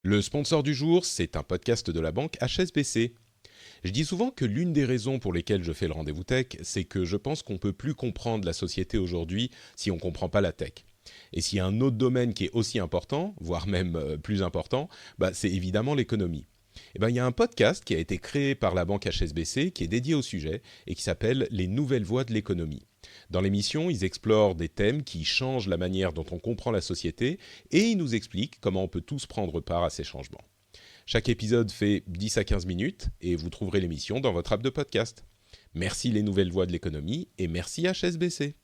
Le sponsor du jour, c'est un podcast de la banque HSBC. Je dis souvent que l'une des raisons pour lesquelles je fais le rendez-vous tech, c'est que je pense qu'on ne peut plus comprendre la société aujourd'hui si on ne comprend pas la tech. Et s'il y a un autre domaine qui est aussi important, voire même plus important, c'est évidemment l'économie. Et il y a un podcast qui a été créé par la banque HSBC qui est dédié au sujet et qui s'appelle « Les nouvelles voies de l'économie ». Dans l'émission, ils explorent des thèmes qui changent la manière dont on comprend la société et ils nous expliquent comment on peut tous prendre part à ces changements. Chaque épisode fait 10 à 15 minutes et vous trouverez l'émission dans votre app de podcast. Merci les nouvelles voies de l'économie et merci HSBC.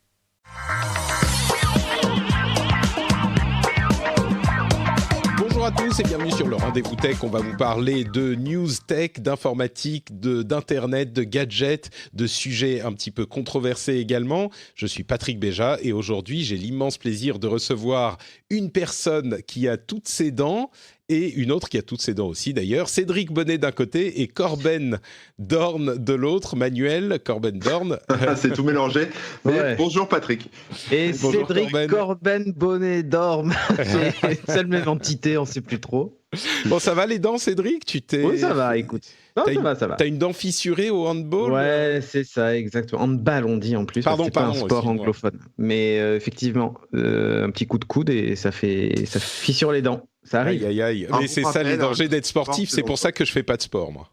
Bonjour à tous et bienvenue sur le Rendez-vous Tech. On va vous parler de news tech, d'informatique, d'internet, de gadgets, de sujets un petit peu controversés également. Je suis Patrick Béja et aujourd'hui j'ai l'immense plaisir de recevoir une personne qui a toutes ses dents et une autre qui a toutes ses dents aussi d'ailleurs. Cédric Bonnet d'un côté et Corben Dorn de l'autre. Manuel Corben Dorn. C'est tout mélangé. Mais ouais. Bonjour Patrick. Et bonjour Cédric Corben Bonnet Dorn. C'est une seule même entité, on ne sait plus trop. Bon, ça va les dents, Cédric? Oui, ça va, écoute. Non, ça va. T'as une dent fissurée au handball? Ouais, c'est ça, exactement. Handball, on dit en plus. C'est pas un sport anglophone. Mais effectivement, un petit coup de coude et ça fissure les dents. Ça arrive. Aïe. Mais c'est ça les dangers d'être sportif. C'est pour ça que je fais pas de sport, moi.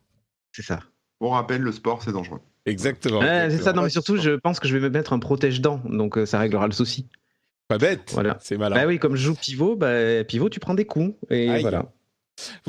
C'est ça. On rappelle, le sport, c'est dangereux. Exactement. C'est ça. Non, mais surtout, je pense que je vais me mettre un protège-dents. Donc, ça réglera le souci. Pas bête. Voilà. C'est malin. Bah oui, comme je joue pivot, pivot, tu prends des coups. Et voilà.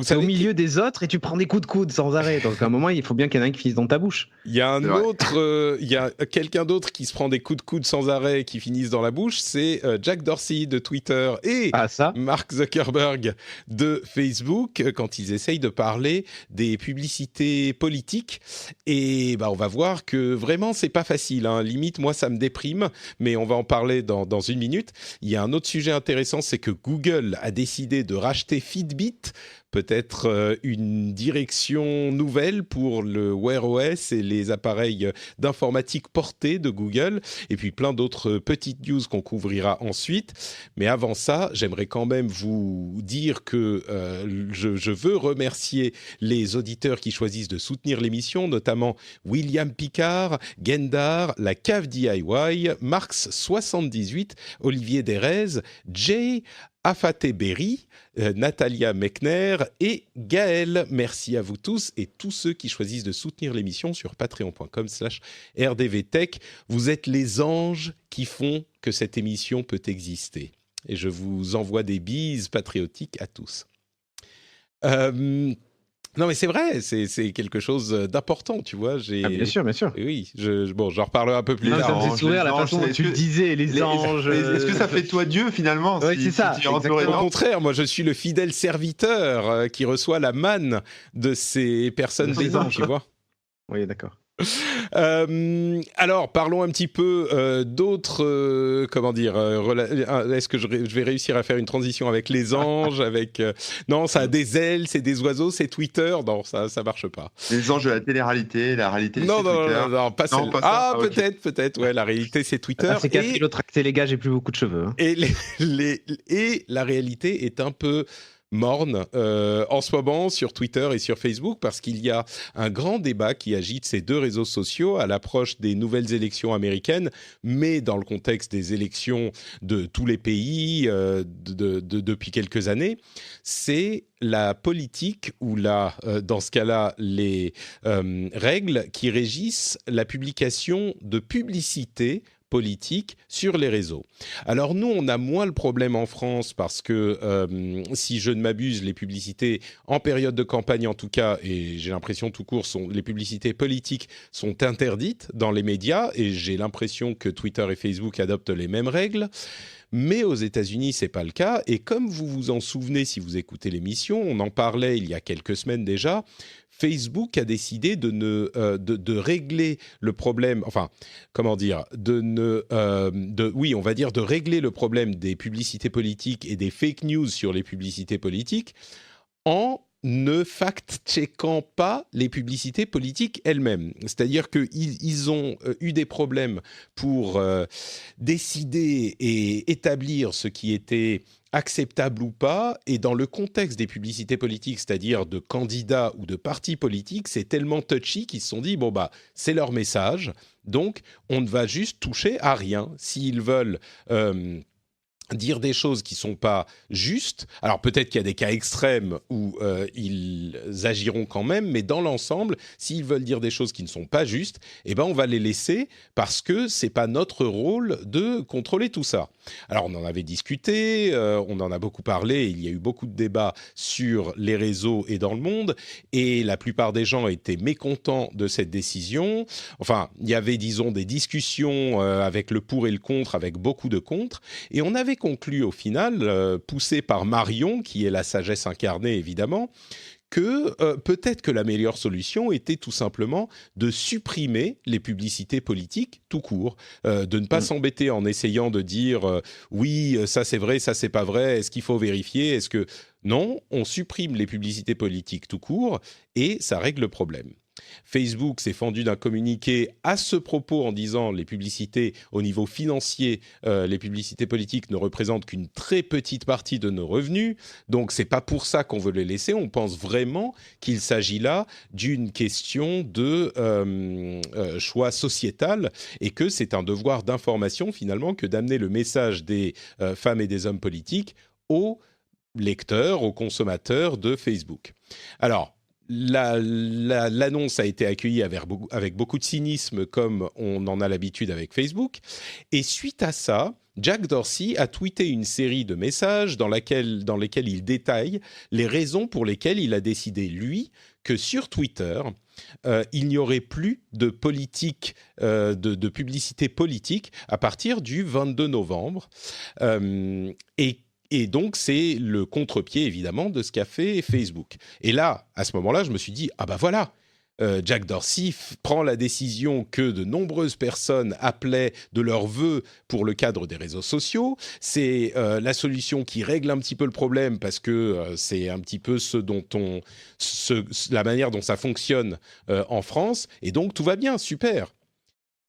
C'est au milieu des autres et tu prends des coups de coude sans arrêt. Donc à un moment, il faut bien qu'il y en ait un qui finisse dans ta bouche. Il y a il y a quelqu'un d'autre qui se prend des coups de coude sans arrêt qui finissent dans la bouche. C'est Jack Dorsey de Twitter et Mark Zuckerberg de Facebook quand ils essayent de parler des publicités politiques. Et on va voir que vraiment, c'est pas facile. Hein. Limite, moi, ça me déprime. Mais on va en parler dans une minute. Il y a un autre sujet intéressant, c'est que Google a décidé de racheter Fitbit. Peut-être une direction nouvelle pour le Wear OS et les appareils d'informatique portés de Google, et puis plein d'autres petites news qu'on couvrira ensuite. Mais avant ça, j'aimerais quand même vous dire que je veux remercier les auditeurs qui choisissent de soutenir l'émission, notamment William Picard, Gendar, La Cave DIY, Marx78, Olivier Derez, Jay, Afaté Berry, Natalia Mechner et Gaël. Merci à vous tous et tous ceux qui choisissent de soutenir l'émission sur patreon.com/rdvtech. Vous êtes les anges qui font que cette émission peut exister. Et je vous envoie des bises patriotiques à tous. Non mais c'est vrai, c'est quelque chose d'important, tu vois. Bien sûr. Oui, j'en reparlerai un peu plus tard. Ça me fait sourire la façon dont tu le disais, les anges. Est-ce que ça fait toi Dieu finalement? Oui, c'est ça. Au contraire, moi je suis le fidèle serviteur qui reçoit la manne de ces personnes des anges, tu vois. Oui, d'accord. Alors, parlons un petit peu d'autres. Est-ce que je vais réussir à faire une transition avec les anges, avec non, ça a des ailes, c'est des oiseaux, c'est Twitter. Non, ça marche pas. Les anges de la télé-réalité, la réalité. Non, c'est Twitter. non, pas celle. Ah, peut-être. Ouais, la réalité, c'est Twitter. C'est qu'après l'autre acté, les gars, j'ai plus beaucoup de cheveux. Hein. Et la réalité est un peu morne en ce moment sur Twitter et sur Facebook parce qu'il y a un grand débat qui agite ces deux réseaux sociaux à l'approche des nouvelles élections américaines, mais dans le contexte des élections de tous les pays depuis quelques années. C'est la politique ou dans ce cas-là, les règles qui régissent la publication de publicités politique sur les réseaux. Alors nous, on a moins le problème en France parce que, si je ne m'abuse, les publicités, en période de campagne en tout cas, et j'ai l'impression tout court, les publicités politiques sont interdites dans les médias, et j'ai l'impression que Twitter et Facebook adoptent les mêmes règles. Mais aux États-Unis, c'est pas le cas. Et comme vous vous en souvenez si vous écoutez l'émission, on en parlait il y a quelques semaines déjà, Facebook a décidé de régler le problème, de régler le problème des publicités politiques et des fake news sur les publicités politiques en ne fact-checkant pas les publicités politiques elles-mêmes. C'est-à-dire qu'ils ont eu des problèmes pour décider et établir ce qui était acceptable ou pas, et dans le contexte des publicités politiques, c'est-à-dire de candidats ou de partis politiques, c'est tellement touchy qu'ils se sont dit, bon bah, c'est leur message, donc on ne va juste toucher à rien. S'ils veulent dire des choses qui sont pas justes, alors peut-être qu'il y a des cas extrêmes où ils agiront quand même, mais dans l'ensemble, s'ils veulent dire des choses qui ne sont pas justes, eh ben on va les laisser parce que c'est pas notre rôle de contrôler tout ça. Alors on en avait discuté, on en a beaucoup parlé, il y a eu beaucoup de débats sur les réseaux et dans le monde, et la plupart des gens étaient mécontents de cette décision. Enfin, il y avait, disons, des discussions avec le pour et le contre, avec beaucoup de contre, et on avait conclu au final, poussé par Marion, qui est la sagesse incarnée évidemment, que peut-être que la meilleure solution était tout simplement de supprimer les publicités politiques tout court, de ne pas s'embêter en essayant de dire oui, ça c'est vrai, ça c'est pas vrai, est-ce qu'il faut vérifier, est-ce que... Non, on supprime les publicités politiques tout court et ça règle le problème. Facebook s'est fendu d'un communiqué à ce propos en disant les publicités au niveau financier, les publicités politiques ne représentent qu'une très petite partie de nos revenus, donc c'est pas pour ça qu'on veut les laisser. On pense vraiment qu'il s'agit là d'une question de choix sociétal et que c'est un devoir d'information finalement que d'amener le message des femmes et des hommes politiques aux lecteurs, aux consommateurs de Facebook. Alors, l'annonce a été accueillie avec beaucoup de cynisme, comme on en a l'habitude avec Facebook. Et suite à ça, Jack Dorsey a tweeté une série de messages dans lesquels il détaille les raisons pour lesquelles il a décidé, lui, que sur Twitter, il n'y aurait plus de politique, de publicité politique à partir du 22 novembre. Et donc, c'est le contre-pied, évidemment, de ce qu'a fait Facebook. Et là, à ce moment-là, je me suis dit, ah bah voilà, Jack Dorsey prend la décision que de nombreuses personnes appelaient de leur vœu pour le cadre des réseaux sociaux. C'est la solution qui règle un petit peu le problème parce que c'est un petit peu la manière dont ça fonctionne en France. Et donc, tout va bien, super.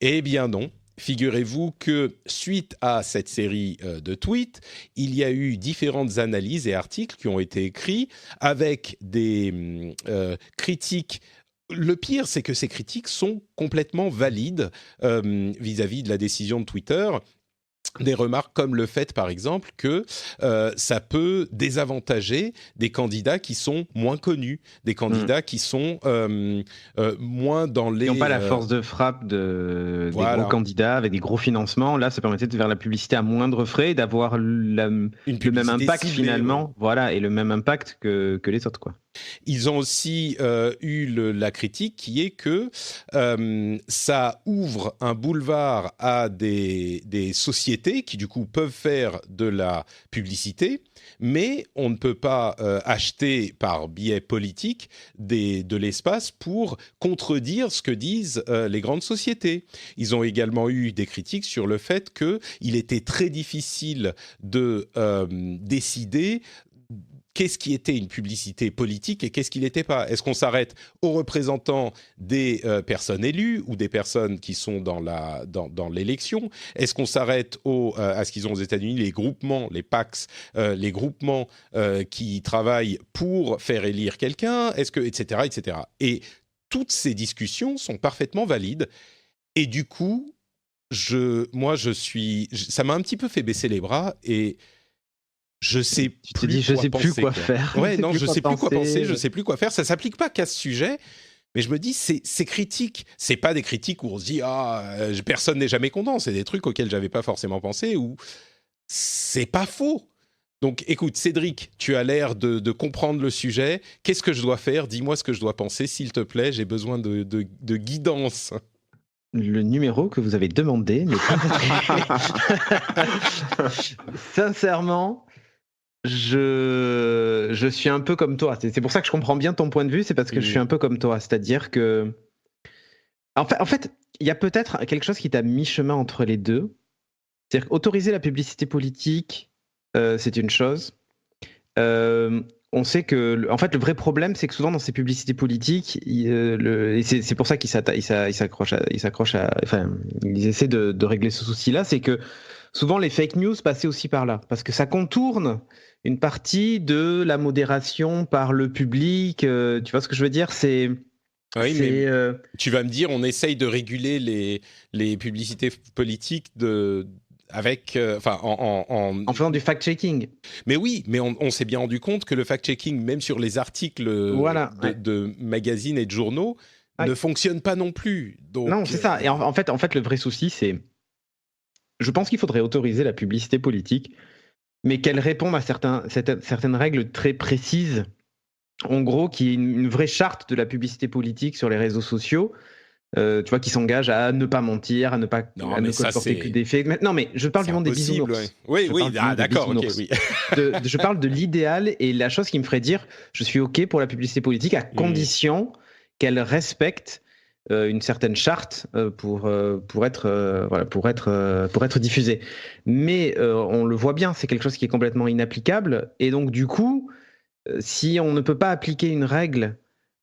Eh bien non. Figurez-vous que suite à cette série de tweets, il y a eu différentes analyses et articles qui ont été écrits avec des critiques. Le pire, c'est que ces critiques sont complètement valides vis-à-vis de la décision de Twitter. Des remarques comme le fait, par exemple, que ça peut désavantager des candidats qui sont moins connus, des candidats qui sont moins dans les... Qui n'ont pas la force de frappe des gros candidats avec des gros financements. Là, ça permettait de faire la publicité à moindre frais et d'avoir le même impact ciblée, finalement, voilà, et le même impact que les autres, quoi. Ils ont aussi eu la critique qui est que ça ouvre un boulevard à des sociétés qui du coup peuvent faire de la publicité, mais on ne peut pas acheter par biais politique de l'espace pour contredire ce que disent les grandes sociétés. Ils ont également eu des critiques sur le fait qu'il était très difficile de décider qu'est-ce qui était une publicité politique et qu'est-ce qui n'était pas. Est-ce qu'on s'arrête aux représentants des personnes élues ou des personnes qui sont dans l'élection? Est-ce qu'on s'arrête à ce qu'ils ont aux États-Unis, les groupements, les PACs, les groupements qui travaillent pour faire élire quelqu'un, etc., etc. Et toutes ces discussions sont parfaitement valides. Et du coup, ça m'a un petit peu fait baisser les bras et je sais plus quoi faire. Ouais, non, je sais plus quoi penser, je sais plus quoi faire. Ça s'applique pas qu'à ce sujet, mais je me dis ces critiques, c'est pas des critiques où on se dit personne n'est jamais content. C'est des trucs auxquels j'avais pas forcément pensé ou c'est pas faux. Donc, écoute, Cédric, tu as l'air de comprendre le sujet. Qu'est-ce que je dois faire? Dis-moi ce que je dois penser, s'il te plaît. J'ai besoin de guidance. Le numéro que vous avez demandé n'est pas sincèrement. Je suis un peu comme toi. C'est pour ça que je comprends bien ton point de vue. C'est parce que je suis un peu comme toi. C'est-à-dire que... En fait, il y a peut-être quelque chose qui est à mi-chemin entre les deux. C'est-à-dire qu'autoriser la publicité politique, c'est une chose. On sait que... En fait, le vrai problème, c'est que souvent, dans ces publicités politiques, et c'est pour ça qu'ils s'accrochent à... Enfin, ils essaient de régler ce souci-là, c'est que souvent les fake news passaient aussi par là, parce que ça contourne une partie de la modération par le public. Tu vois ce que je veux dire ? Oui, mais tu vas me dire, on essaye de réguler les publicités politiques en faisant du fact-checking. Mais oui, mais on s'est bien rendu compte que le fact-checking, même sur les articles de magazines et de journaux, ne fonctionne pas non plus. Donc, non, c'est ça. Et en fait, le vrai souci, c'est... Je pense qu'il faudrait autoriser la publicité politique, mais qu'elle réponde à certaines règles très précises. En gros, qu'il y ait une vraie charte de la publicité politique sur les réseaux sociaux, tu vois, qui s'engage à ne pas mentir, à ne colporter que des faits. Non, mais je parle du monde des bisounours. Ouais. Oui, d'accord, ok, oui. Je parle de l'idéal et la chose qui me ferait dire, je suis ok pour la publicité politique à condition qu'elle respecte une certaine charte pour être diffusée. Mais on le voit bien, c'est quelque chose qui est complètement inapplicable. Et donc, du coup, si on ne peut pas appliquer une règle,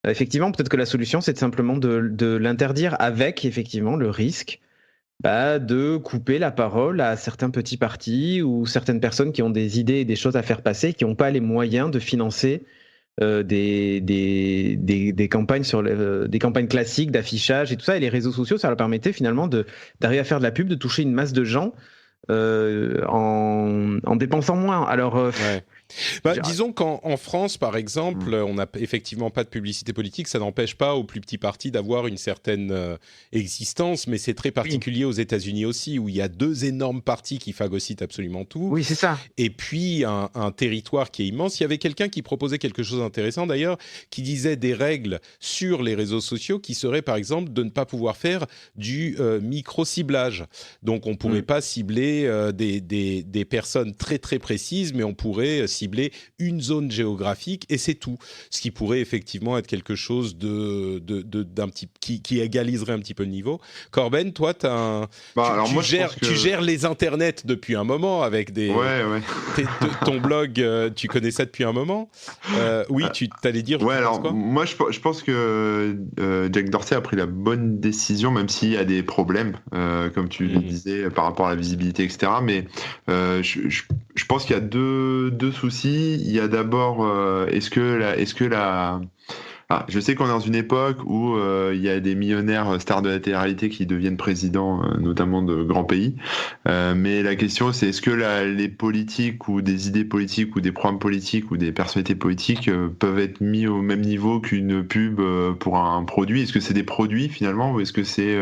effectivement, peut-être que la solution, c'est simplement de l'interdire avec, effectivement, le risque de couper la parole à certains petits partis ou certaines personnes qui ont des idées et des choses à faire passer, qui n'ont pas les moyens de financer des campagnes des campagnes classiques d'affichage et tout ça. Et les réseaux sociaux, ça leur permettait finalement d'arriver à faire de la pub, de toucher une masse de gens en dépensant moins. Alors, disons qu'en France, par exemple, on n'a effectivement pas de publicité politique. Ça n'empêche pas aux plus petits partis d'avoir une certaine existence, mais c'est très particulier aux États-Unis aussi, où il y a 2 énormes partis qui phagocytent absolument tout. Oui, c'est ça. Et puis un territoire qui est immense. Il y avait quelqu'un qui proposait quelque chose d'intéressant d'ailleurs, qui disait des règles sur les réseaux sociaux qui seraient par exemple de ne pas pouvoir faire du micro-ciblage. Donc on ne pourrait pas cibler des personnes très très précises, mais on pourrait cibler une zone géographique et c'est tout. Ce qui pourrait effectivement être quelque chose d'un petit qui égaliserait un petit peu le niveau. Corben, toi, tu gères les internets depuis un moment avec ton blog, tu connais ça depuis un moment. Oui, tu t'allais dire. Ouais, alors quoi moi je pense que Jack Dorsey a pris la bonne décision, même s'il y a des problèmes, comme tu le disais, par rapport à la visibilité, etc. Mais je pense qu'il y a deux soucis. Il y a d'abord, je sais qu'on est dans une époque où il y a des millionnaires stars de la télé-réalité qui deviennent présidents, notamment de grands pays. Mais la question, c'est est-ce que les politiques ou des idées politiques ou des programmes politiques ou des personnalités politiques peuvent être mis au même niveau qu'une pub pour un produit ? Est-ce que c'est des produits finalement ou est-ce que c'est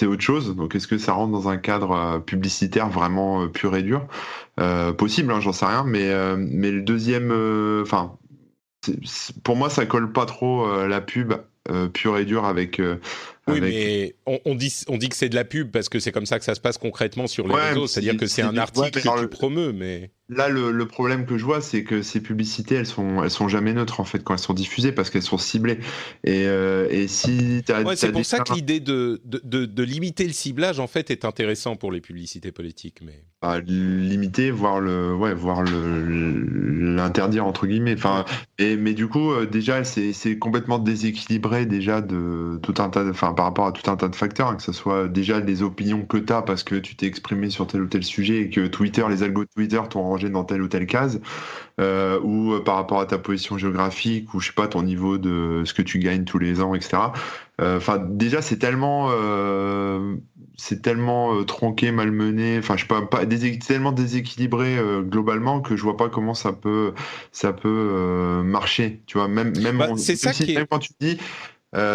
autre chose ? Donc est-ce que ça rentre dans un cadre publicitaire vraiment pur et dur ? Possible, j'en sais rien. Mais le deuxième, pour moi, ça colle pas trop la pub pure et dure avec. Mais on dit que c'est de la pub parce que c'est comme ça que ça se passe concrètement sur les réseaux. C'est-à-dire que c'est un article que tu promeus, mais. Là, le problème que je vois, c'est que ces publicités, elles sont jamais neutres en fait quand elles sont diffusées parce qu'elles sont ciblées. Et si c'est pour ça que l'idée de limiter le ciblage en fait est intéressant pour les publicités politiques, mais. Limiter, voire l'interdire entre guillemets. Enfin, mais du coup, déjà, c'est complètement déséquilibré déjà de tout un tas, par rapport à tout un tas de facteurs, que ce soit déjà les opinions que tu as parce que tu t'es exprimé sur tel ou tel sujet et que les algos de Twitter t'ont rangé dans telle ou telle case, ou par rapport à ta position géographique ou je sais pas ton niveau de ce que tu gagnes tous les ans, etc. Déjà c'est tellement tronqué, malmené, je sais pas tellement déséquilibré globalement que je vois pas comment ça peut marcher, tu vois, même c'est ça qui est...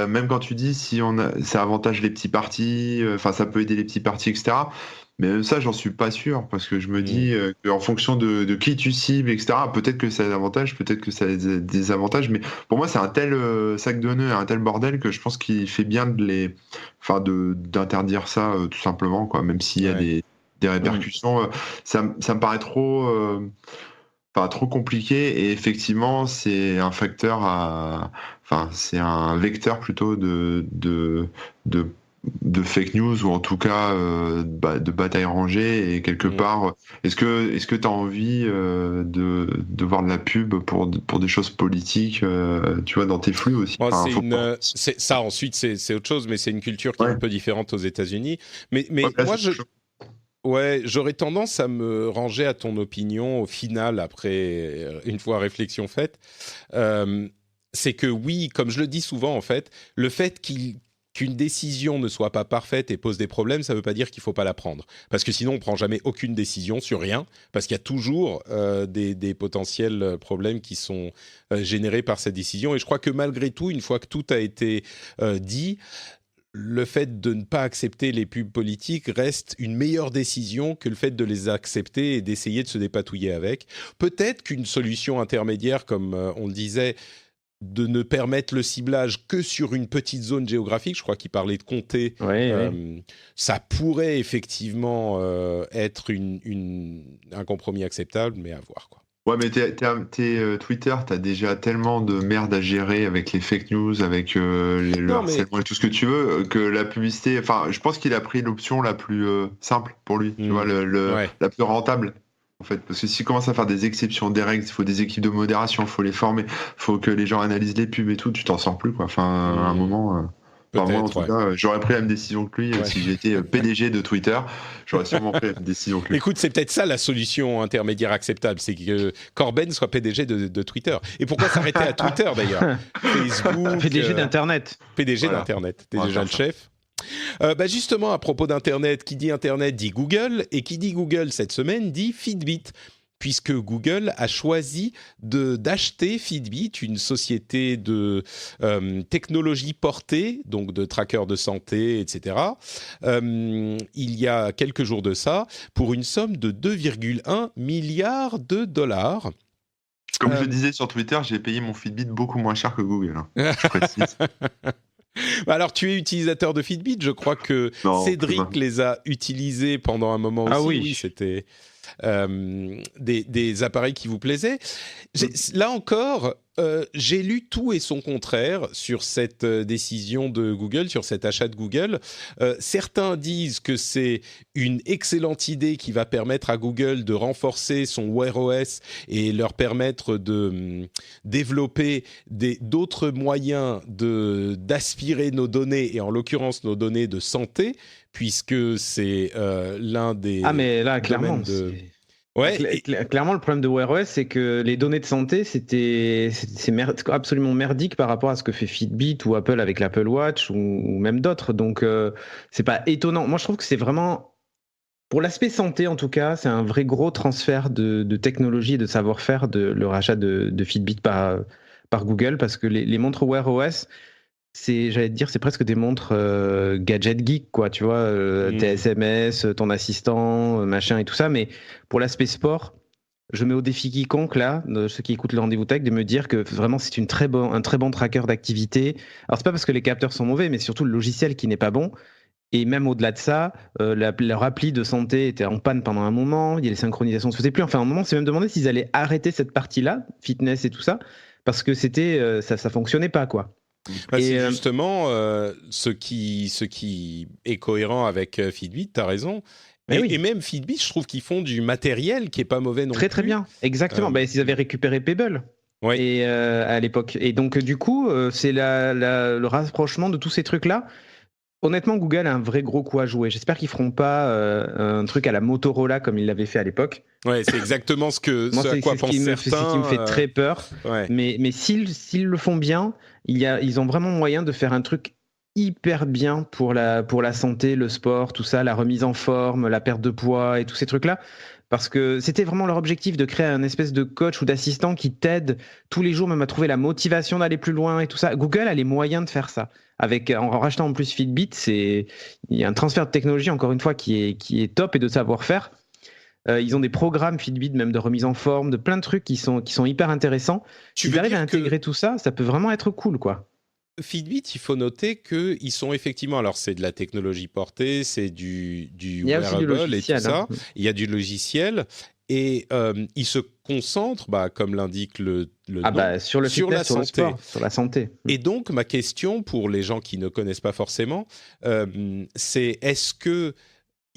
même quand tu dis si ça avantage les petits partis, ça peut aider les petits partis, etc. Mais ça, j'en suis pas sûr, parce que je me dis qu'en fonction de qui tu cibles, etc., peut-être que ça a des avantages, peut-être que ça a des désavantages, mais pour moi, c'est un tel sac de nœuds, un tel bordel que je pense qu'il fait bien d'interdire ça, tout simplement, quoi, même s'il y a des répercussions. Ça me paraît trop compliqué, et effectivement, c'est un facteur c'est un vecteur plutôt de fake news, ou en tout cas de bataille rangée, et quelque part est-ce que tu as envie de voir de la pub pour des choses politiques, tu vois, dans tes flux aussi? Ça ensuite c'est autre chose, mais c'est une culture qui est un peu différente aux États-Unis, mais moi Ouais, j'aurais tendance à me ranger à ton opinion au final, après, une fois réflexion faite. C'est que oui, comme je le dis souvent en fait, le fait qu'une décision ne soit pas parfaite et pose des problèmes, ça ne veut pas dire qu'il ne faut pas la prendre. Parce que sinon, on ne prend jamais aucune décision sur rien, parce qu'il y a toujours des potentiels problèmes qui sont générés par cette décision. Et je crois que malgré tout, une fois que tout a été dit, le fait de ne pas accepter les pubs politiques reste une meilleure décision que le fait de les accepter et d'essayer de se dépatouiller avec. Peut-être qu'une solution intermédiaire, comme on le disait, de ne permettre le ciblage que sur une petite zone géographique, je crois qu'il parlait de comté, ça pourrait effectivement être un compromis acceptable, mais à voir, quoi. Ouais, mais Twitter, t'as déjà tellement de merde à gérer avec les fake news, avec le harcèlement et tout ce que tu veux, que la publicité. Enfin, je pense qu'il a pris l'option la plus simple pour lui, tu vois, la plus rentable. En fait, parce que s'il commence à faire des exceptions, des règles, il faut des équipes de modération, il faut les former, il faut que les gens analysent les pubs et tout, tu t'en sors plus, quoi. Enfin, à un moment. Moi, en tout cas, j'aurais pris la même décision que lui. Si j'étais PDG de Twitter, j'aurais sûrement pris la même décision que lui. Écoute, c'est peut-être ça la solution intermédiaire acceptable, c'est que Corben soit PDG de Twitter. Et pourquoi s'arrêter à Twitter d'ailleurs? Facebook, PDG d'Internet. PDG d'Internet, t'es déjà le chef. Justement, à propos d'Internet, qui dit Internet dit Google, et qui dit Google cette semaine dit Fitbit, puisque Google a choisi d'acheter Fitbit, une société de technologie portée, donc de trackers de santé, etc., il y a quelques jours de ça, pour une somme de 2,1 milliards de dollars. Comme je le disais sur Twitter, j'ai payé mon Fitbit beaucoup moins cher que Google, je précise. Alors, tu es utilisateur de Fitbit, je crois que Cédric les a utilisés pendant un moment aussi. Ah oui, c'était des appareils qui vous plaisaient. Là encore, j'ai lu tout et son contraire sur cette décision de Google, sur cet achat de Google. Certains disent que c'est une excellente idée qui va permettre à Google de renforcer son Wear OS et leur permettre de développer d'autres moyens d'aspirer nos données, et en l'occurrence nos données de santé, puisque c'est l'un des... Ah mais là, clairement... Clairement, le problème de Wear OS, c'est que les données de santé, c'est absolument merdique par rapport à ce que fait Fitbit ou Apple avec l'Apple Watch ou même d'autres. Donc, c'est pas étonnant. Moi, je trouve que c'est vraiment, pour l'aspect santé en tout cas, c'est un vrai gros transfert de technologie et de savoir-faire le rachat de Fitbit par Google, parce que les montres Wear OS, j'allais te dire, c'est presque des montres gadget geek, quoi, tu vois, tes SMS, ton assistant, machin et tout ça, mais pour l'aspect sport, je mets au défi quiconque, là, de ceux qui écoutent le Rendez-vous Tech, de me dire que vraiment c'est un très bon tracker d'activité. Alors c'est pas parce que les capteurs sont mauvais, mais surtout le logiciel qui n'est pas bon. Et même au-delà de ça, leur appli de santé était en panne pendant un moment, les synchronisations ne se faisaient plus. Enfin, à un moment, on s'est même demandé s'ils allaient arrêter cette partie-là, fitness et tout ça, parce que ça fonctionnait pas, quoi. C'est justement ce qui est cohérent avec Fitbit, tu as raison. Et même Fitbit, je trouve qu'ils font du matériel qui est pas mauvais non plus. Très bien, exactement. Ils avaient récupéré Pebble à l'époque. Et donc du coup, c'est le rapprochement de tous ces trucs-là. Honnêtement, Google a un vrai gros coup à jouer. J'espère qu'ils feront pas un truc à la Motorola comme ils l'avaient fait à l'époque. Ouais, c'est exactement ce à quoi pensent certains. C'est ce qui me fait très peur. Mais s'ils le font bien, ils ont vraiment moyen de faire un truc hyper bien pour la santé, le sport, tout ça, la remise en forme, la perte de poids et tous ces trucs-là. Parce que c'était vraiment leur objectif de créer un espèce de coach ou d'assistant qui t'aide tous les jours même à trouver la motivation d'aller plus loin et tout ça. Google a les moyens de faire ça. En rachetant en plus Fitbit, il y a un transfert de technologie, encore une fois, qui est top et de savoir-faire. Ils ont des programmes Fitbit, même de remise en forme, de plein de trucs qui sont hyper intéressants. S'ils arrivent à intégrer tout ça, ça peut vraiment être cool, quoi. Fitbit, il faut noter qu'ils sont effectivement... Alors, c'est de la technologie portée, c'est du wearable et tout ça. Il y a du logiciel. Et ils se concentrent, comme l'indique le nom, sur le fitness, sur le sport, sur la santé. Et donc, ma question pour les gens qui ne connaissent pas forcément, c'est est-ce que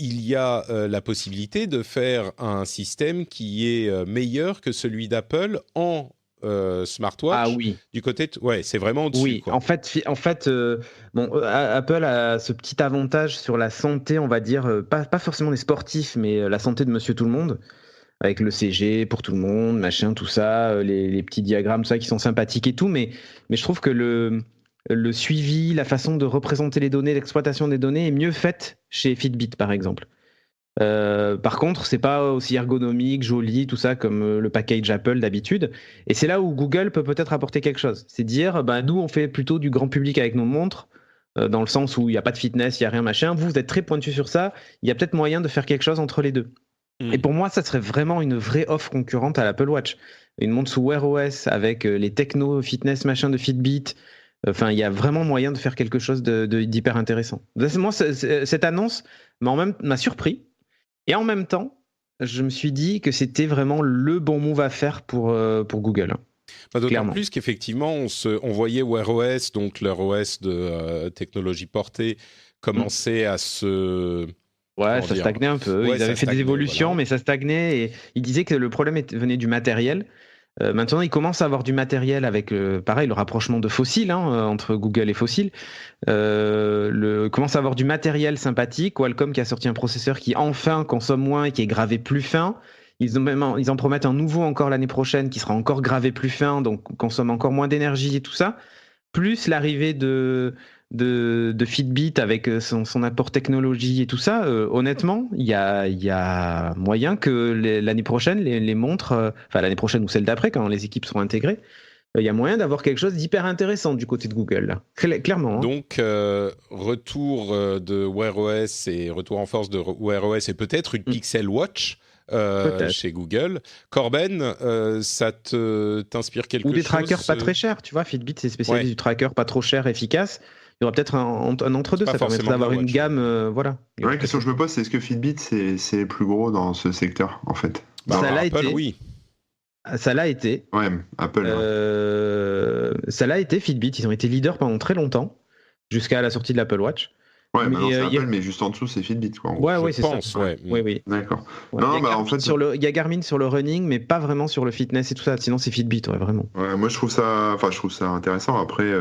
il y a la possibilité de faire un système qui est meilleur que celui d'Apple en smartwatch. Ah oui. Du côté, ouais, c'est vraiment au-dessus. Oui, quoi. en fait, Apple a ce petit avantage sur la santé, on va dire, pas forcément des sportifs, mais la santé de Monsieur Tout le Monde, avec le CG pour tout le monde, machin, tout ça, les petits diagrammes, tout ça qui sont sympathiques et tout, mais je trouve que le suivi, la façon de représenter les données, l'exploitation des données est mieux faite chez Fitbit, par exemple. Par contre, c'est pas aussi ergonomique, joli, tout ça comme le package Apple d'habitude. Et c'est là où Google peut peut-être apporter quelque chose. C'est dire, nous, on fait plutôt du grand public avec nos montres, dans le sens où il n'y a pas de fitness, il n'y a rien machin. Vous êtes très pointu sur ça. Il y a peut-être moyen de faire quelque chose entre les deux. Et pour moi, ça serait vraiment une vraie offre concurrente à l'Apple Watch. Une montre sous Wear OS avec les techno, fitness, machin de Fitbit. Enfin, il y a vraiment moyen de faire quelque chose d'hyper intéressant. Moi, cette annonce m'a surpris. Et en même temps, je me suis dit que c'était vraiment le bon move à faire pour Google. D'autant plus qu'effectivement, on voyait Wear OS, donc leur OS de technologie portée, commencer à se... Ouais, ça stagnait un peu. Ils avaient fait des évolutions, mais ça stagnait. Et ils disaient que le problème venait du matériel. Maintenant, ils commencent à avoir du matériel avec, pareil, le rapprochement de Fossil, entre Google et Fossil. Commence à avoir du matériel sympathique. Qualcomm qui a sorti un processeur qui enfin consomme moins et qui est gravé plus fin. Ils en promettent un nouveau encore l'année prochaine qui sera encore gravé plus fin, donc consomme encore moins d'énergie et tout ça. Plus l'arrivée de Fitbit avec son apport technologie et tout ça, honnêtement, il y a moyen que l'année prochaine, les montres, enfin l'année prochaine ou celle d'après, quand les équipes seront intégrées, il y a moyen d'avoir quelque chose d'hyper intéressant du côté de Google, là. Clairement. Hein. Donc, retour de Wear OS et retour en force de Wear OS et peut-être une Pixel Watch chez Google. Corben, ça t'inspire quelque chose ? Ou des trackers pas très chers, tu vois, Fitbit c'est spécialisé du tracker pas trop cher, efficace. Il y aura peut-être un entre-deux, ça permettrait d'avoir une gamme, voilà. La question que je me pose, c'est est-ce que Fitbit, c'est plus gros dans ce secteur, en fait ? Ça l'a Apple, été. Oui. Ça l'a été. Ouais, Apple. Ça l'a été, Fitbit. Ils ont été leaders pendant très longtemps, jusqu'à la sortie de l'Apple Watch. Ouais, maintenant c'est Apple, mais juste en dessous, c'est Fitbit, quoi. Ouais, c'est ça. Oui. D'accord. Ouais, en fait, il y a Garmin sur le running, mais pas vraiment sur le fitness et tout ça. Sinon, c'est Fitbit, vraiment. Ouais, moi, je trouve ça intéressant. Après,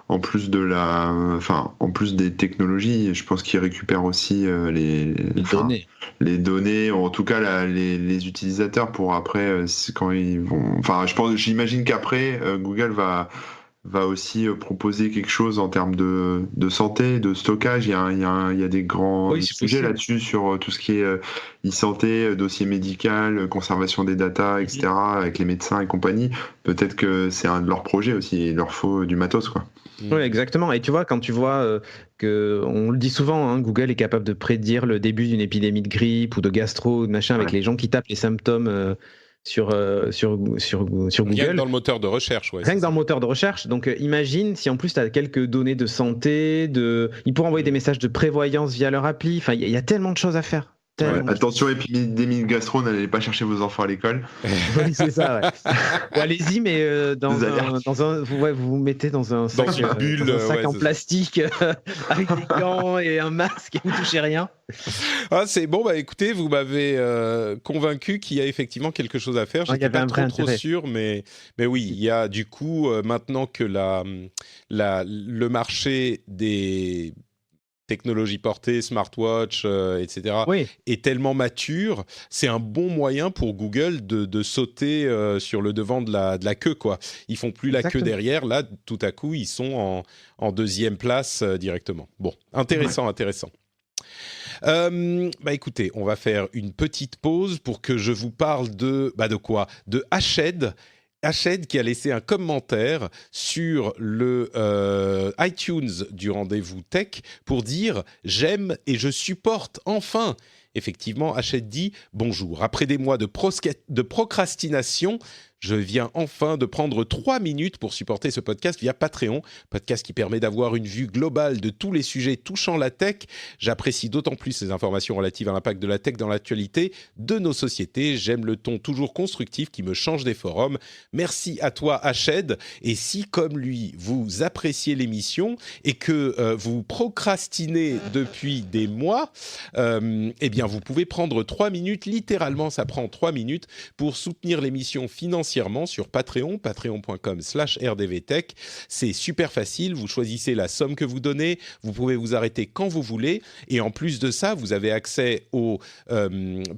en plus des technologies, je pense qu'ils récupèrent aussi les données, en tout cas les utilisateurs pour après, quand ils vont. Enfin, j'imagine qu'après, Google va aussi proposer quelque chose en termes de santé, de stockage. Il y a des grands sujets là-dessus sur tout ce qui est e-santé, dossier médical, conservation des data, etc., avec les médecins et compagnie. Peut-être que c'est un de leurs projets aussi. Il leur faut du matos, quoi. Oui, exactement. Et tu vois, quand tu vois on le dit souvent, Google est capable de prédire le début d'une épidémie de grippe ou de gastro, machin, avec les gens qui tapent les symptômes sur Google. Rien que dans le moteur de recherche. Ouais, Rien que dans le moteur de recherche. Donc imagine si en plus tu as quelques données de santé, ils pourront envoyer des messages de prévoyance via leur appli. Enfin, il y a tellement de choses à faire. Attention, épidémie de gastro, n'allez pas chercher vos enfants à l'école. Oui, c'est ça. Ouais. Allez-y, mais vous vous mettez dans un sac, en plastique avec des gants et un masque et vous touchez rien. C'est bon. Écoutez, vous m'avez convaincu qu'il y a effectivement quelque chose à faire. J'étais pas trop sûr, mais oui, il y a du coup maintenant que le marché des technologie portée, smartwatch, etc., est tellement mature, c'est un bon moyen pour Google de sauter sur le devant de la queue, quoi. Ils font plus la queue derrière, là, tout à coup, ils sont en deuxième place directement. Bon, intéressant. Écoutez, on va faire une petite pause pour que je vous parle de quoi ? De Hached qui a laissé un commentaire sur le iTunes du rendez-vous tech pour dire « J'aime et je supporte enfin ». Effectivement, Hached dit « Bonjour, après des mois de procrastination, je viens enfin de prendre 3 minutes pour supporter ce podcast via Patreon, podcast qui permet d'avoir une vue globale de tous les sujets touchant la tech. J'apprécie d'autant plus ces informations relatives à l'impact de la tech dans l'actualité de nos sociétés. J'aime le ton toujours constructif qui me change des forums. Merci à toi, Hached. Et si, comme lui, vous appréciez l'émission et que vous procrastinez depuis des mois, eh bien, vous pouvez prendre 3 minutes. Littéralement, ça prend 3 minutes pour soutenir l'émission financièrement financièrement sur Patreon, patreon.com/rdvtech. C'est super facile, vous choisissez la somme que vous donnez, vous pouvez vous arrêter quand vous voulez, et en plus de ça, vous avez accès au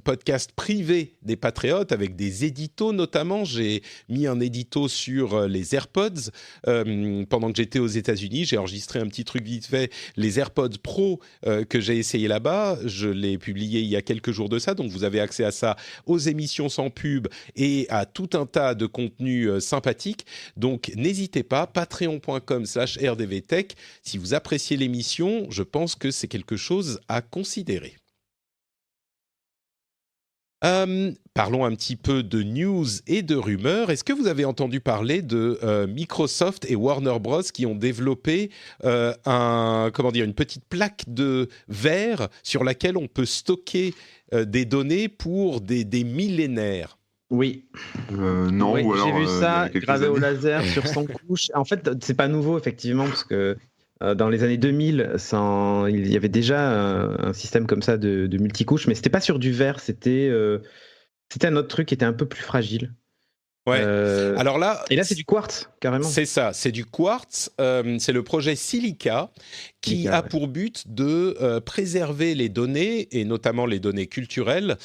podcast privé des patriotes avec des éditos notamment. J'ai mis un édito sur les AirPods pendant que j'étais aux États-Unis. J'ai enregistré un petit truc vite fait, les AirPods Pro que j'ai essayé là-bas. Je l'ai publié il y a quelques jours de ça, donc vous avez accès à ça, aux émissions sans pub et à tout un tas de contenus sympathiques. Donc n'hésitez pas, patreon.com/rdvtech. Si vous appréciez l'émission, je pense que c'est quelque chose à considérer. Parlons un petit peu de news et de rumeurs. Est-ce que vous avez entendu parler de Microsoft et Warner Bros qui ont développé une petite plaque de verre sur laquelle on peut stocker des données pour des millénaires? Oui. Non, oui, ou alors, j'ai vu ça gravé au laser Oui. sur 100 couches. En fait, c'est pas nouveau effectivement parce que dans les années 2000, il y avait déjà un système comme ça de multicouches, mais c'était pas sur du verre, c'était un autre truc qui était un peu plus fragile. Ouais. Alors là, et là, c'est du quartz, carrément. C'est ça, c'est du quartz. C'est le projet Silica qui a pour but de préserver les données, et notamment les données culturelles,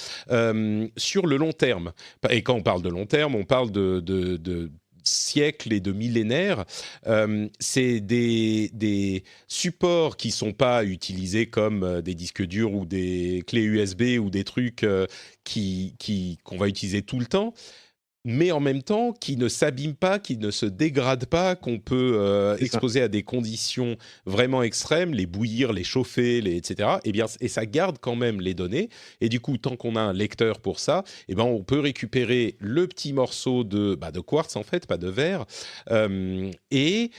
sur le long terme. Et quand on parle de long terme, on parle de siècles et de millénaires. C'est des supports qui ne sont pas utilisés comme des disques durs ou des clés USB ou des trucs qu'on va utiliser tout le temps, mais en même temps qui ne s'abîment pas, qui ne se dégradent pas, qu'on peut exposer à des conditions vraiment extrêmes, les bouillir, les chauffer, etc. Et ça garde quand même les données. Et du coup, tant qu'on a un lecteur pour ça, on peut récupérer le petit morceau de quartz, en fait, pas de verre. Et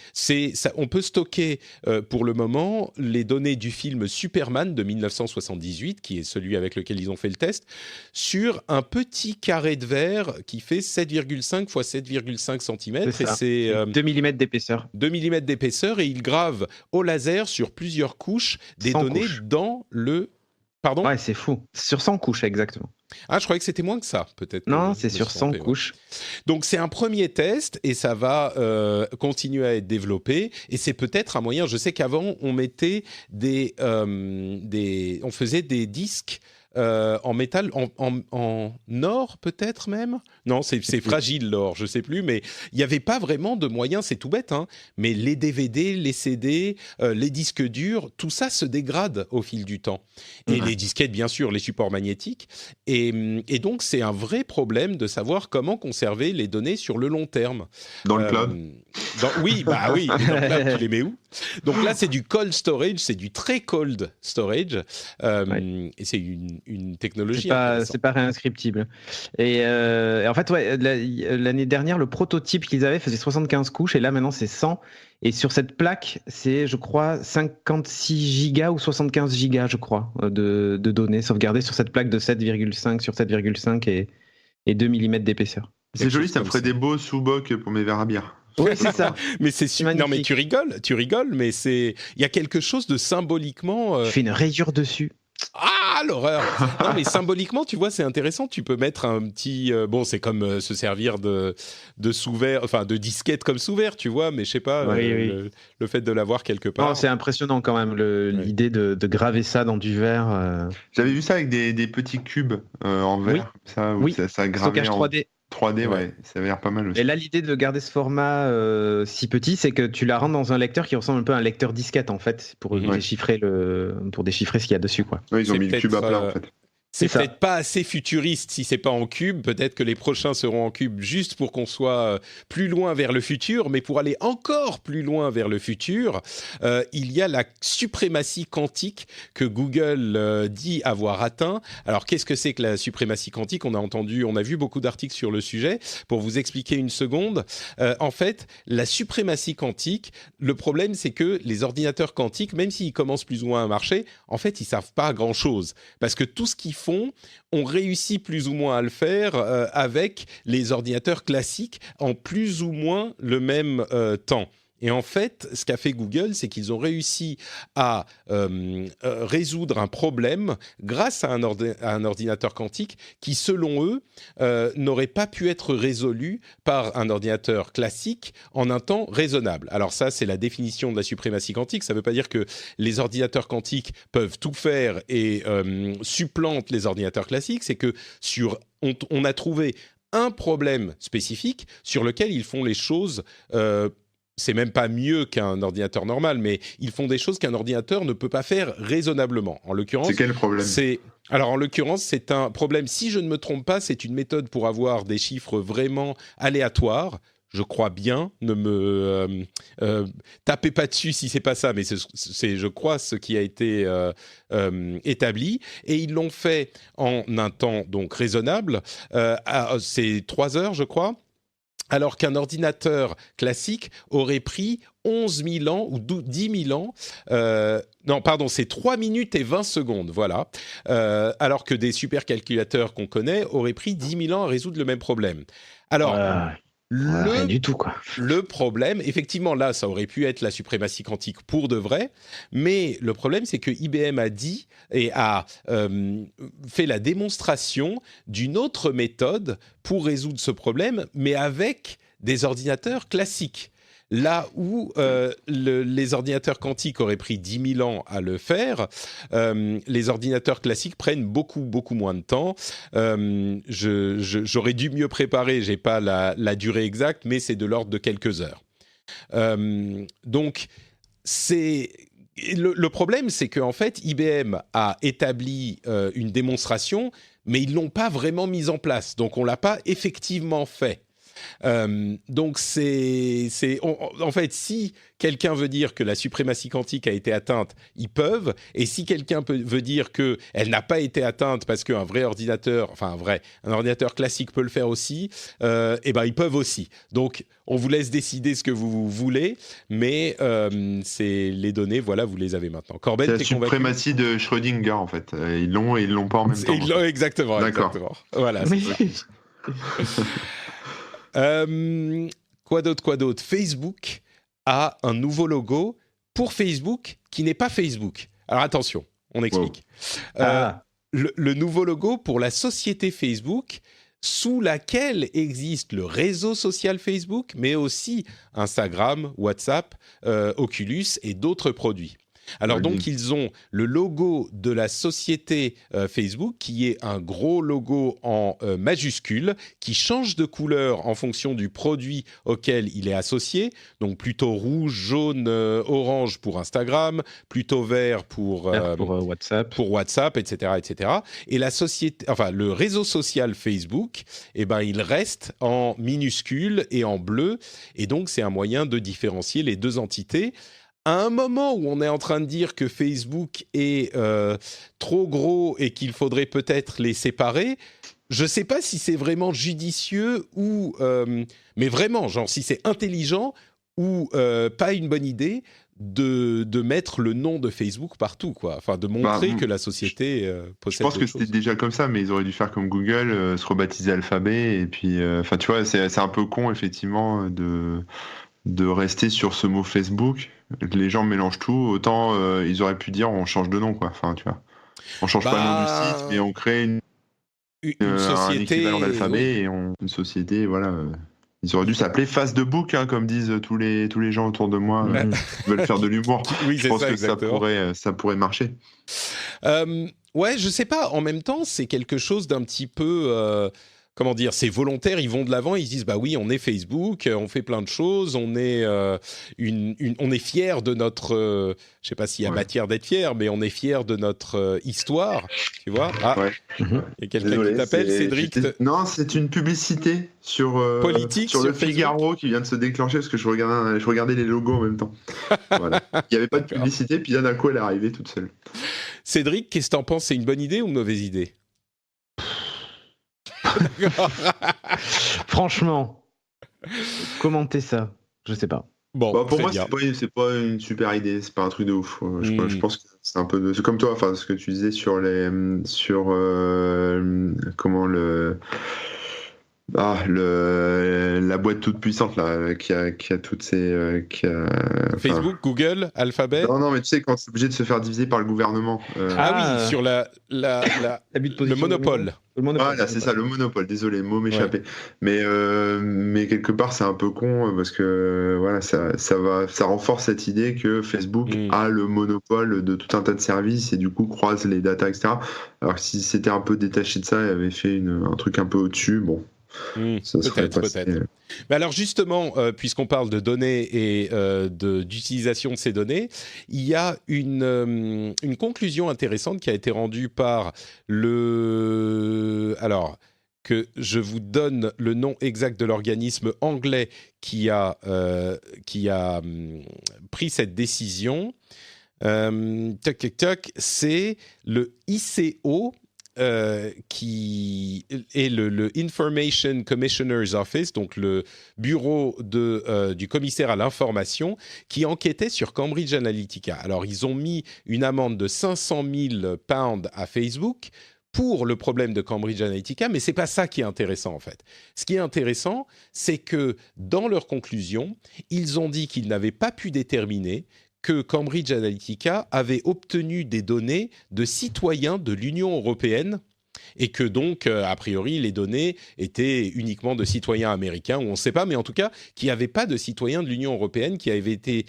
on peut stocker, pour le moment, les données du film Superman de 1978, qui est celui avec lequel ils ont fait le test, sur un petit carré de verre qui fait 7,5 x 7,5 cm. C'est 2 mm d'épaisseur. 2 mm d'épaisseur, et il grave au laser sur plusieurs couches des données couches dans le... Pardon ? Ouais, c'est fou. Sur 100 couches, exactement. Ah, je croyais que c'était moins que ça, peut-être. Non, c'est sur 100 couches. Donc, c'est un premier test et ça va continuer à être développé. Et c'est peut-être un moyen... Je sais qu'avant, on mettait on faisait des disques en métal, en or peut-être même. Non, c'est fragile l'or, je sais plus, mais il n'y avait pas vraiment de moyens, c'est tout bête, hein, mais les DVD, les CD, les disques durs, tout ça se dégrade au fil du temps. Et les disquettes, bien sûr, les supports magnétiques. Et donc, c'est un vrai problème de savoir comment conserver les données sur le long terme. Dans le cloud. Oui, dans le cloud, tu les mets où ? Donc là, c'est du cold storage, c'est du très cold storage, et c'est une technologie. C'est pas réinscriptible. Et en fait, l'année dernière, le prototype qu'ils avaient faisait 75 couches, et là maintenant c'est 100. Et sur cette plaque, c'est, je crois, 56 gigas ou 75 gigas, je crois, de données sauvegardées sur cette plaque de 7,5 sur 7,5 et 2 mm d'épaisseur. C'est joli, ça me ferait des beaux sous-bocs pour mes verres à bière. Ouais, c'est ça. Mais c'est super. Non, mais tu rigoles, mais il y a quelque chose de symboliquement. Tu fais une rayure dessus. Ah, l'horreur. Non, mais symboliquement, tu vois, c'est intéressant. Tu peux mettre un petit... c'est comme se servir de sous-verre, enfin de disquette comme sous-verre, tu vois, mais je sais pas, le fait de l'avoir quelque part. Non, c'est impressionnant quand même, l'idée de graver ça dans du verre. J'avais vu ça avec des petits cubes en verre, ça gravait stockage 3D. 3D, ça avait l'air pas mal aussi. Et là, l'idée de garder ce format si petit, c'est que tu la rentres dans un lecteur qui ressemble un peu à un lecteur disquette, en fait, pour déchiffrer ce qu'il y a dessus, quoi. Ouais, ils ont mis le cube à plat, en fait. C'est peut-être pas assez futuriste si c'est pas en cube. Peut-être que les prochains seront en cube juste pour qu'on soit plus loin vers le futur. Mais pour aller encore plus loin vers le futur, il y a la suprématie quantique que Google dit avoir atteint. Alors, qu'est-ce que c'est que la suprématie quantique ? On a vu beaucoup d'articles sur le sujet. Pour vous expliquer une seconde, en fait, la suprématie quantique, le problème, c'est que les ordinateurs quantiques, même s'ils commencent plus ou moins à marcher, en fait, ils savent pas grand-chose. Parce que tout ce qu'ils font, on réussit plus ou moins à le faire avec les ordinateurs classiques en plus ou moins le même temps. Et en fait, ce qu'a fait Google, c'est qu'ils ont réussi à résoudre un problème grâce à un ordinateur quantique qui, selon eux, n'aurait pas pu être résolu par un ordinateur classique en un temps raisonnable. Alors ça, c'est la définition de la suprématie quantique. Ça ne veut pas dire que les ordinateurs quantiques peuvent tout faire et supplantent les ordinateurs classiques. C'est que on a trouvé un problème spécifique sur lequel ils font les choses. C'est même pas mieux qu'un ordinateur normal, mais ils font des choses qu'un ordinateur ne peut pas faire raisonnablement. En l'occurrence, c'est quel problème ? Alors en l'occurrence, c'est un problème. Si je ne me trompe pas, c'est une méthode pour avoir des chiffres vraiment aléatoires. Je crois bien, ne me tapez pas dessus si c'est pas ça, mais c'est je crois, ce qui a été établi. Et ils l'ont fait en un temps donc raisonnable. C'est 3 heures, je crois. Alors qu'un ordinateur classique aurait pris 11 000 ans ou 10 000 ans. Non, pardon, c'est 3 minutes et 20 secondes, voilà. Alors que des supercalculateurs qu'on connaît auraient pris 10 000 ans à résoudre le même problème. Alors... rien du tout, quoi. Le problème, effectivement, là, ça aurait pu être la suprématie quantique pour de vrai, mais le problème, c'est que IBM a dit et a fait la démonstration d'une autre méthode pour résoudre ce problème, mais avec des ordinateurs classiques. Là où les ordinateurs quantiques auraient pris 10 000 ans à le faire, les ordinateurs classiques prennent beaucoup, beaucoup moins de temps. J'aurais dû mieux préparer, je n'ai pas la durée exacte, mais c'est de l'ordre de quelques heures. Donc, le problème, c'est qu'en fait, IBM a établi une démonstration, mais ils ne l'ont pas vraiment mise en place. Donc, on ne l'a pas effectivement fait. Donc en fait, si quelqu'un veut dire que la suprématie quantique a été atteinte, ils peuvent. Et si quelqu'un veut dire qu'elle n'a pas été atteinte parce qu'un vrai ordinateur, un ordinateur classique peut le faire aussi, ils peuvent aussi. Donc, on vous laisse décider ce que vous voulez, mais les données, voilà, vous les avez maintenant. Corben, c'est la suprématie de Schrödinger, en fait. Ils l'ont et ils l'ont pas en même temps. Exactement. D'accord. Exactement. Voilà. Quoi d'autre ? Facebook a un nouveau logo pour Facebook qui n'est pas Facebook. Alors attention, on explique. Le nouveau logo pour la société Facebook, sous laquelle existe le réseau social Facebook, mais aussi Instagram, WhatsApp, Oculus et d'autres produits. Alors donc, ils ont le logo de la société Facebook, qui est un gros logo en majuscule, qui change de couleur en fonction du produit auquel il est associé. Donc plutôt rouge, jaune, orange pour Instagram, plutôt vert pour WhatsApp, etc., etc. Et la société, le réseau social Facebook, il reste en minuscule et en bleu. Et donc, c'est un moyen de différencier les deux entités. À un moment où on est en train de dire que Facebook est trop gros et qu'il faudrait peut-être les séparer, je ne sais pas si c'est vraiment judicieux ou... mais vraiment, genre si c'est intelligent ou pas une bonne idée de mettre le nom de Facebook partout, quoi. Enfin, de montrer que la société possède. Je pense que c'était déjà comme ça, mais ils auraient dû faire comme Google, se rebaptiser Alphabet, et puis... tu vois, c'est un peu con, effectivement, de rester sur ce mot Facebook. Les gens mélangent tout. Autant ils auraient pu dire on change de nom, quoi. Enfin, tu vois. On change pas le nom du site, mais on crée une société, un équivalent d'Alphabet et une société, voilà. Ils auraient dû s'appeler Face de Book, hein, comme disent tous les gens autour de moi qui veulent faire de l'humour. Oui, je pense que ça pourrait marcher. Ouais, je sais pas. En même temps, c'est quelque chose d'un petit peu... comment dire, c'est volontaire, ils vont de l'avant, ils se disent bah oui, on est Facebook, on fait plein de choses, on est on est fier de notre, je sais pas s'il y a matière d'être fier, mais on est fier de notre histoire, tu vois. Il y a quelqu'un qui t'appelle, Cédric. Non, c'est une publicité sur politique sur le Figaro qui vient de se déclencher parce que je regardais les logos en même temps. Voilà. Il n'y avait pas de publicité, puis là d'un coup elle est arrivée toute seule. Cédric, qu'est-ce que t'en penses? C'est une bonne idée ou une mauvaise idée? Franchement, commenter ça, je sais pas. Bon, pour moi, c'est pas une super idée, c'est pas un truc de ouf. Je pense que c'est un peu c'est comme toi, enfin ce que tu disais sur La boîte toute puissante là, qui a toutes ces, Facebook, Google, Alphabet. Non, mais tu sais quand c'est obligé de se faire diviser par le gouvernement. Oui, sur le monopole. Voilà, c'est ça, le monopole. Désolé, le mot m'échappait. Ouais. Mais quelque part, c'est un peu con parce que voilà, ça renforce cette idée que Facebook a le monopole de tout un tas de services et du coup croise les datas, etc. Alors que si c'était un peu détaché de ça et avait fait un truc un peu au-dessus, bon. Peut-être. Mais alors justement, puisqu'on parle de données et d'utilisation de ces données, il y a une conclusion intéressante qui a été rendue par alors que je vous donne le nom exact de l'organisme anglais qui a pris cette décision. C'est le ICO. Qui est le Information Commissioner's Office, donc le bureau du commissaire à l'information, qui enquêtait sur Cambridge Analytica. Alors, ils ont mis une amende de 500 000 pounds à Facebook pour le problème de Cambridge Analytica, mais c'est pas ça qui est intéressant en fait. Ce qui est intéressant, c'est que dans leur conclusion, ils ont dit qu'ils n'avaient pas pu déterminer que Cambridge Analytica avait obtenu des données de citoyens de l'Union européenne et que donc, a priori, les données étaient uniquement de citoyens américains, ou on ne sait pas, mais en tout cas, qu'il n'y avait pas de citoyens de l'Union européenne qui avaient été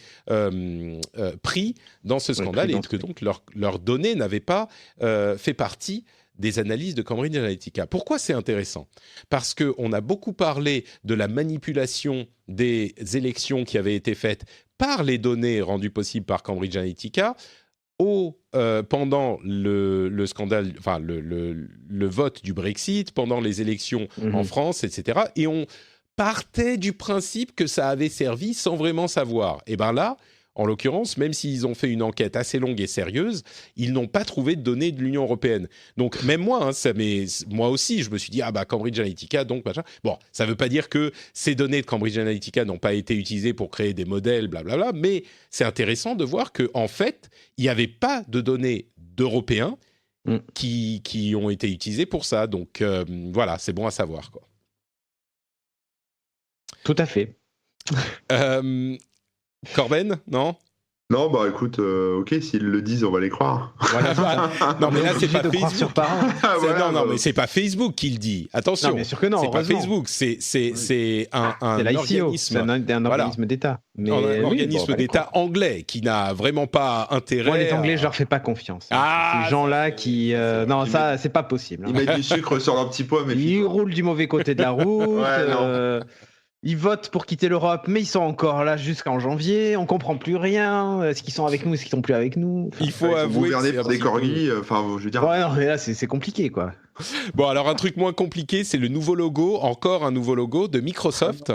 pris dans ce scandale et que donc leurs données n'avaient pas fait partie des analyses de Cambridge Analytica. Pourquoi c'est intéressant ? Parce qu'on a beaucoup parlé de la manipulation des élections qui avaient été faites par les données rendues possibles par Cambridge Analytica pendant le scandale, enfin le vote du Brexit, pendant les élections en France, etc. Et on partait du principe que ça avait servi sans vraiment savoir. Et bien là, en l'occurrence, même s'ils ont fait une enquête assez longue et sérieuse, ils n'ont pas trouvé de données de l'Union européenne. Donc même moi, moi aussi, je me suis dit Cambridge Analytica, donc machin. Bon, ça ne veut pas dire que ces données de Cambridge Analytica n'ont pas été utilisées pour créer des modèles, blablabla. Mais c'est intéressant de voir que en fait, il n'y avait pas de données d'Européens qui ont été utilisées pour ça. Donc voilà, c'est bon à savoir, quoi. Tout à fait. Corben, non ? Non, écoute, ok, s'ils le disent, on va les croire. Voilà. Non, mais là, c'est pas Facebook. Non, mais c'est pas Facebook qui le dit. Attention, non, bien sûr que non, c'est pas Facebook, c'est un organisme. C'est un organisme d'État. Mais un organisme d'État anglais qui n'a vraiment pas intérêt. Moi, les Anglais, je leur fais pas confiance. Ces gens-là qui, non, ça, c'est pas possible. Ils mettent du sucre sur leur petit pois, mais ils roulent du mauvais côté de la route. Ils votent pour quitter l'Europe, mais ils sont encore là jusqu'en janvier. On comprend plus rien. Est-ce qu'ils sont avec nous, est-ce qu'ils sont plus avec nous ? Il faut avouer gouverner par des corgis. Enfin, je veux dire. Ouais, non, mais là, c'est compliqué, quoi. Bon, alors un truc moins compliqué, c'est le nouveau logo, encore un nouveau logo de Microsoft,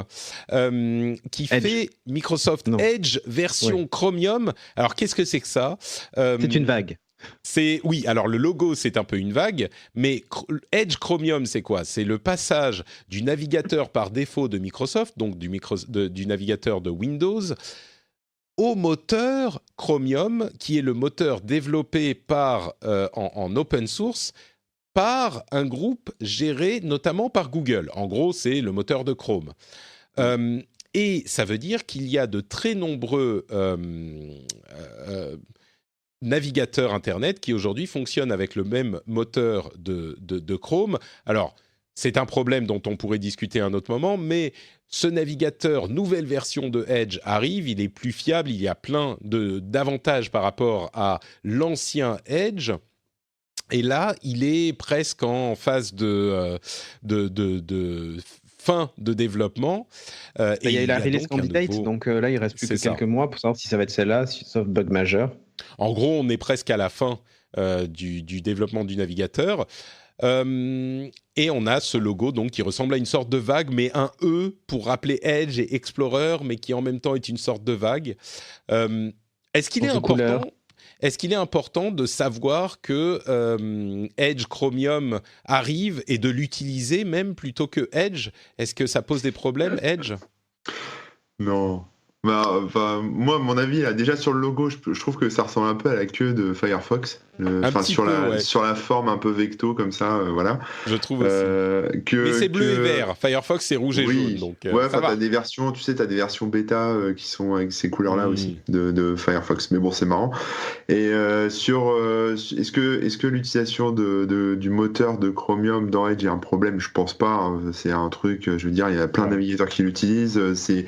qui fait Microsoft Edge version Chromium. Alors, qu'est-ce que c'est que ça ? C'est une vague. Oui, alors le logo, c'est un peu une vague, mais Edge Chromium, c'est quoi ? C'est le passage du navigateur par défaut de Microsoft, donc du navigateur de Windows, au moteur Chromium, qui est le moteur développé en open source par un groupe géré notamment par Google. En gros, c'est le moteur de Chrome. Et ça veut dire qu'il y a de très nombreux navigateurs Internet qui aujourd'hui fonctionnent avec le même moteur de Chrome. Alors, c'est un problème dont on pourrait discuter à un autre moment, mais ce navigateur, nouvelle version de Edge, arrive, il est plus fiable, il y a plein d'avantages par rapport à l'ancien Edge. Et là, il est presque en phase de fin de développement. Il y a la release candidate, donc là, il reste plus que quelques mois pour savoir si ça va être celle-là, sauf bug majeur. En gros, on est presque à la fin du développement du navigateur. Et on a ce logo donc, qui ressemble à une sorte de vague, mais un E pour rappeler Edge et Explorer, mais qui en même temps est une sorte de vague. Est-ce qu'il est important de savoir que Edge Chromium arrive et de l'utiliser même plutôt que Edge ? Est-ce que ça pose des problèmes, Edge ? Non. Moi, mon avis, là, déjà sur le logo, je trouve que ça ressemble un peu à la queue de Firefox. Sur la forme un peu vecto, comme ça, voilà. Je trouve aussi. Mais c'est bleu et vert. Firefox, c'est rouge et jaune. Donc, t'as des versions, t'as des versions bêta qui sont avec ces couleurs-là aussi de Firefox. Mais bon, c'est marrant. Et est-ce que l'utilisation du moteur de Chromium dans Edge est un problème? Je pense pas. Hein. C'est un truc, je veux dire, il y a plein de navigateurs qui l'utilisent. C'est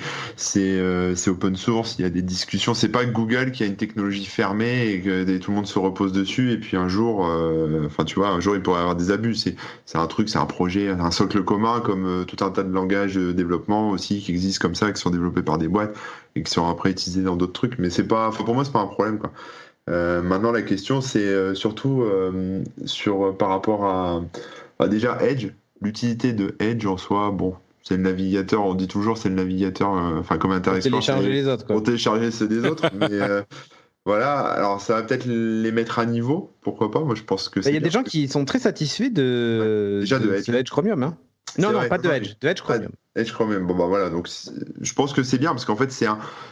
open source. Il y a des discussions. C'est pas Google qui a une technologie fermée et que tout le monde se repose dessus. Et puis un jour, tu vois, un jour il pourrait y avoir des abus. C'est un truc, c'est un projet, un socle commun, comme tout un tas de langages de développement aussi qui existent comme ça, qui sont développés par des boîtes et qui sont après utilisés dans d'autres trucs. Mais c'est pas, pour moi, c'est pas un problème, quoi. Maintenant, la question, c'est surtout par rapport à déjà Edge, l'utilité de Edge en soi. Bon, c'est le navigateur, on dit toujours, c'est le navigateur, comme Internet Explorer. Pour télécharger les autres, quoi. Pour télécharger ceux des autres, mais voilà. Alors, ça va peut-être les mettre à niveau, pourquoi pas. Moi, je pense que c'est. Il y a des gens qui sont très satisfaits de Edge Chromium, hein. Non, pas de Edge, de Edge Chromium. Edge Chromium, bon bah voilà, donc je pense que c'est bien parce qu'en fait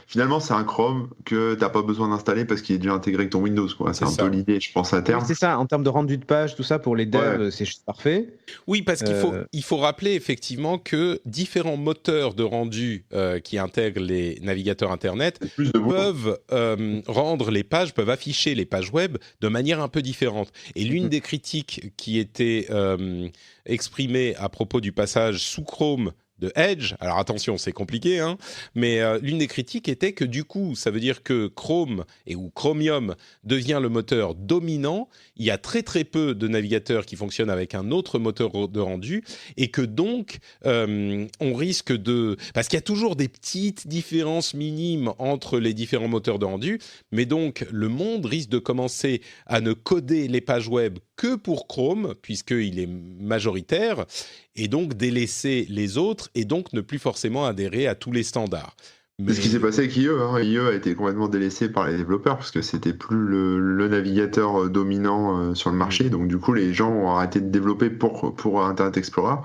finalement c'est un Chrome que t'as pas besoin d'installer parce qu'il est déjà intégré avec ton Windows, quoi. C'est un peu l'idée, je pense, à terme. Oui, c'est ça, en termes de rendu de page, tout ça pour les devs, c'est juste parfait. Oui, parce qu'il faut rappeler effectivement que différents moteurs de rendu qui intègrent les navigateurs Internet peuvent rendre les pages, peuvent afficher les pages web de manière un peu différente. Et l'une des critiques qui était exprimée à propos du passage sous Chrome de Edge, alors attention, c'est compliqué, hein, mais l'une des critiques était que du coup, ça veut dire que Chrome ou Chromium devient le moteur dominant. Il y a très très peu de navigateurs qui fonctionnent avec un autre moteur de rendu et que donc on risque de... Parce qu'il y a toujours des petites différences minimes entre les différents moteurs de rendu, mais donc le monde risque de commencer à ne coder les pages web que pour Chrome, puisqu'il est majoritaire, et donc délaisser les autres, et donc ne plus forcément adhérer à tous les standards. C'est ce qui s'est passé avec IE. Hein. IE a été complètement délaissé par les développeurs, parce que c'était plus le navigateur dominant sur le marché, donc du coup les gens ont arrêté de développer pour Internet Explorer,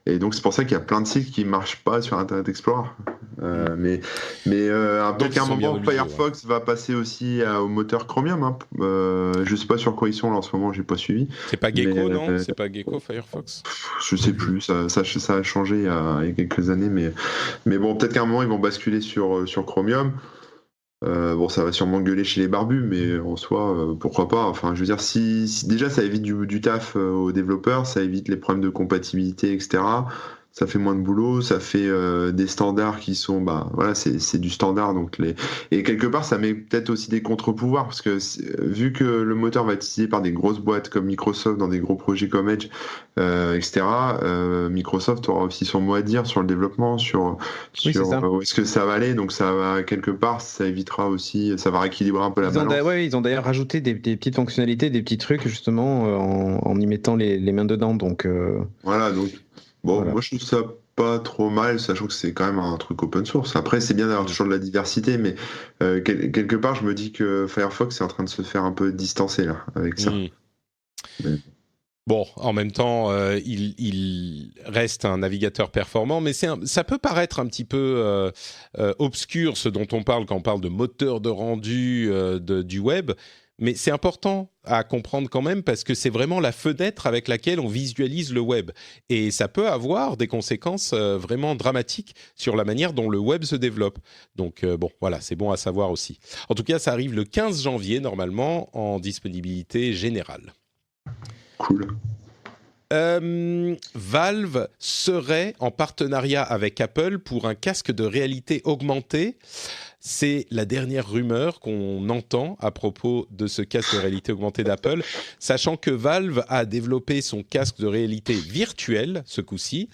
et donc c'est pour ça qu'il y a plein de sites qui ne marchent pas sur Internet Explorer. Mais peut-être qu'à un moment, Firefox va passer aussi au moteur Chromium. Hein. Je ne sais pas sur quoi ils sont là en ce moment, je n'ai pas suivi. C'est pas Gecko, non? C'est pas Gecko, Firefox? Je ne sais plus, ça a changé il y a quelques années. Mais bon, peut-être qu'à un moment, ils vont basculer sur Chromium. Ça va sûrement gueuler chez les barbus, mais en soi, pourquoi pas. Enfin, je veux dire, si déjà ça évite du taf aux développeurs, ça évite les problèmes de compatibilité, etc. Ça fait moins de boulot, ça fait des standards qui sont, c'est du standard. Et quelque part, ça met peut-être aussi des contre-pouvoirs, parce que vu que le moteur va être utilisé par des grosses boîtes comme Microsoft dans des gros projets comme Edge, etc., Microsoft aura aussi son mot à dire sur le développement, sur où est-ce que ça va aller. Donc ça va, quelque part, ça évitera aussi, ça va rééquilibrer un peu la balance. Ils ont d'ailleurs rajouté des petites fonctionnalités, des petits trucs, justement, en y mettant les mains dedans. Donc, voilà, donc... Bon, moi je trouve ça pas trop mal, sachant que c'est quand même un truc open source. Après, c'est bien d'avoir toujours de la diversité, mais quelque part, je me dis que Firefox est en train de se faire un peu distancer là, avec ça. Mais... Bon, en même temps, il reste un navigateur performant, mais ça peut paraître un petit peu obscur ce dont on parle quand on parle de moteur de rendu du web. Mais c'est important à comprendre quand même parce que c'est vraiment la fenêtre avec laquelle on visualise le web. Et ça peut avoir des conséquences vraiment dramatiques sur la manière dont le web se développe. Donc voilà, c'est bon à savoir aussi. En tout cas, ça arrive le 15 janvier normalement en disponibilité générale. Cool. Valve serait en partenariat avec Apple pour un casque de réalité augmentée. C'est la dernière rumeur qu'on entend à propos de ce casque de réalité augmentée d'Apple, sachant que Valve a développé son casque de réalité virtuelle, ce coup-ci,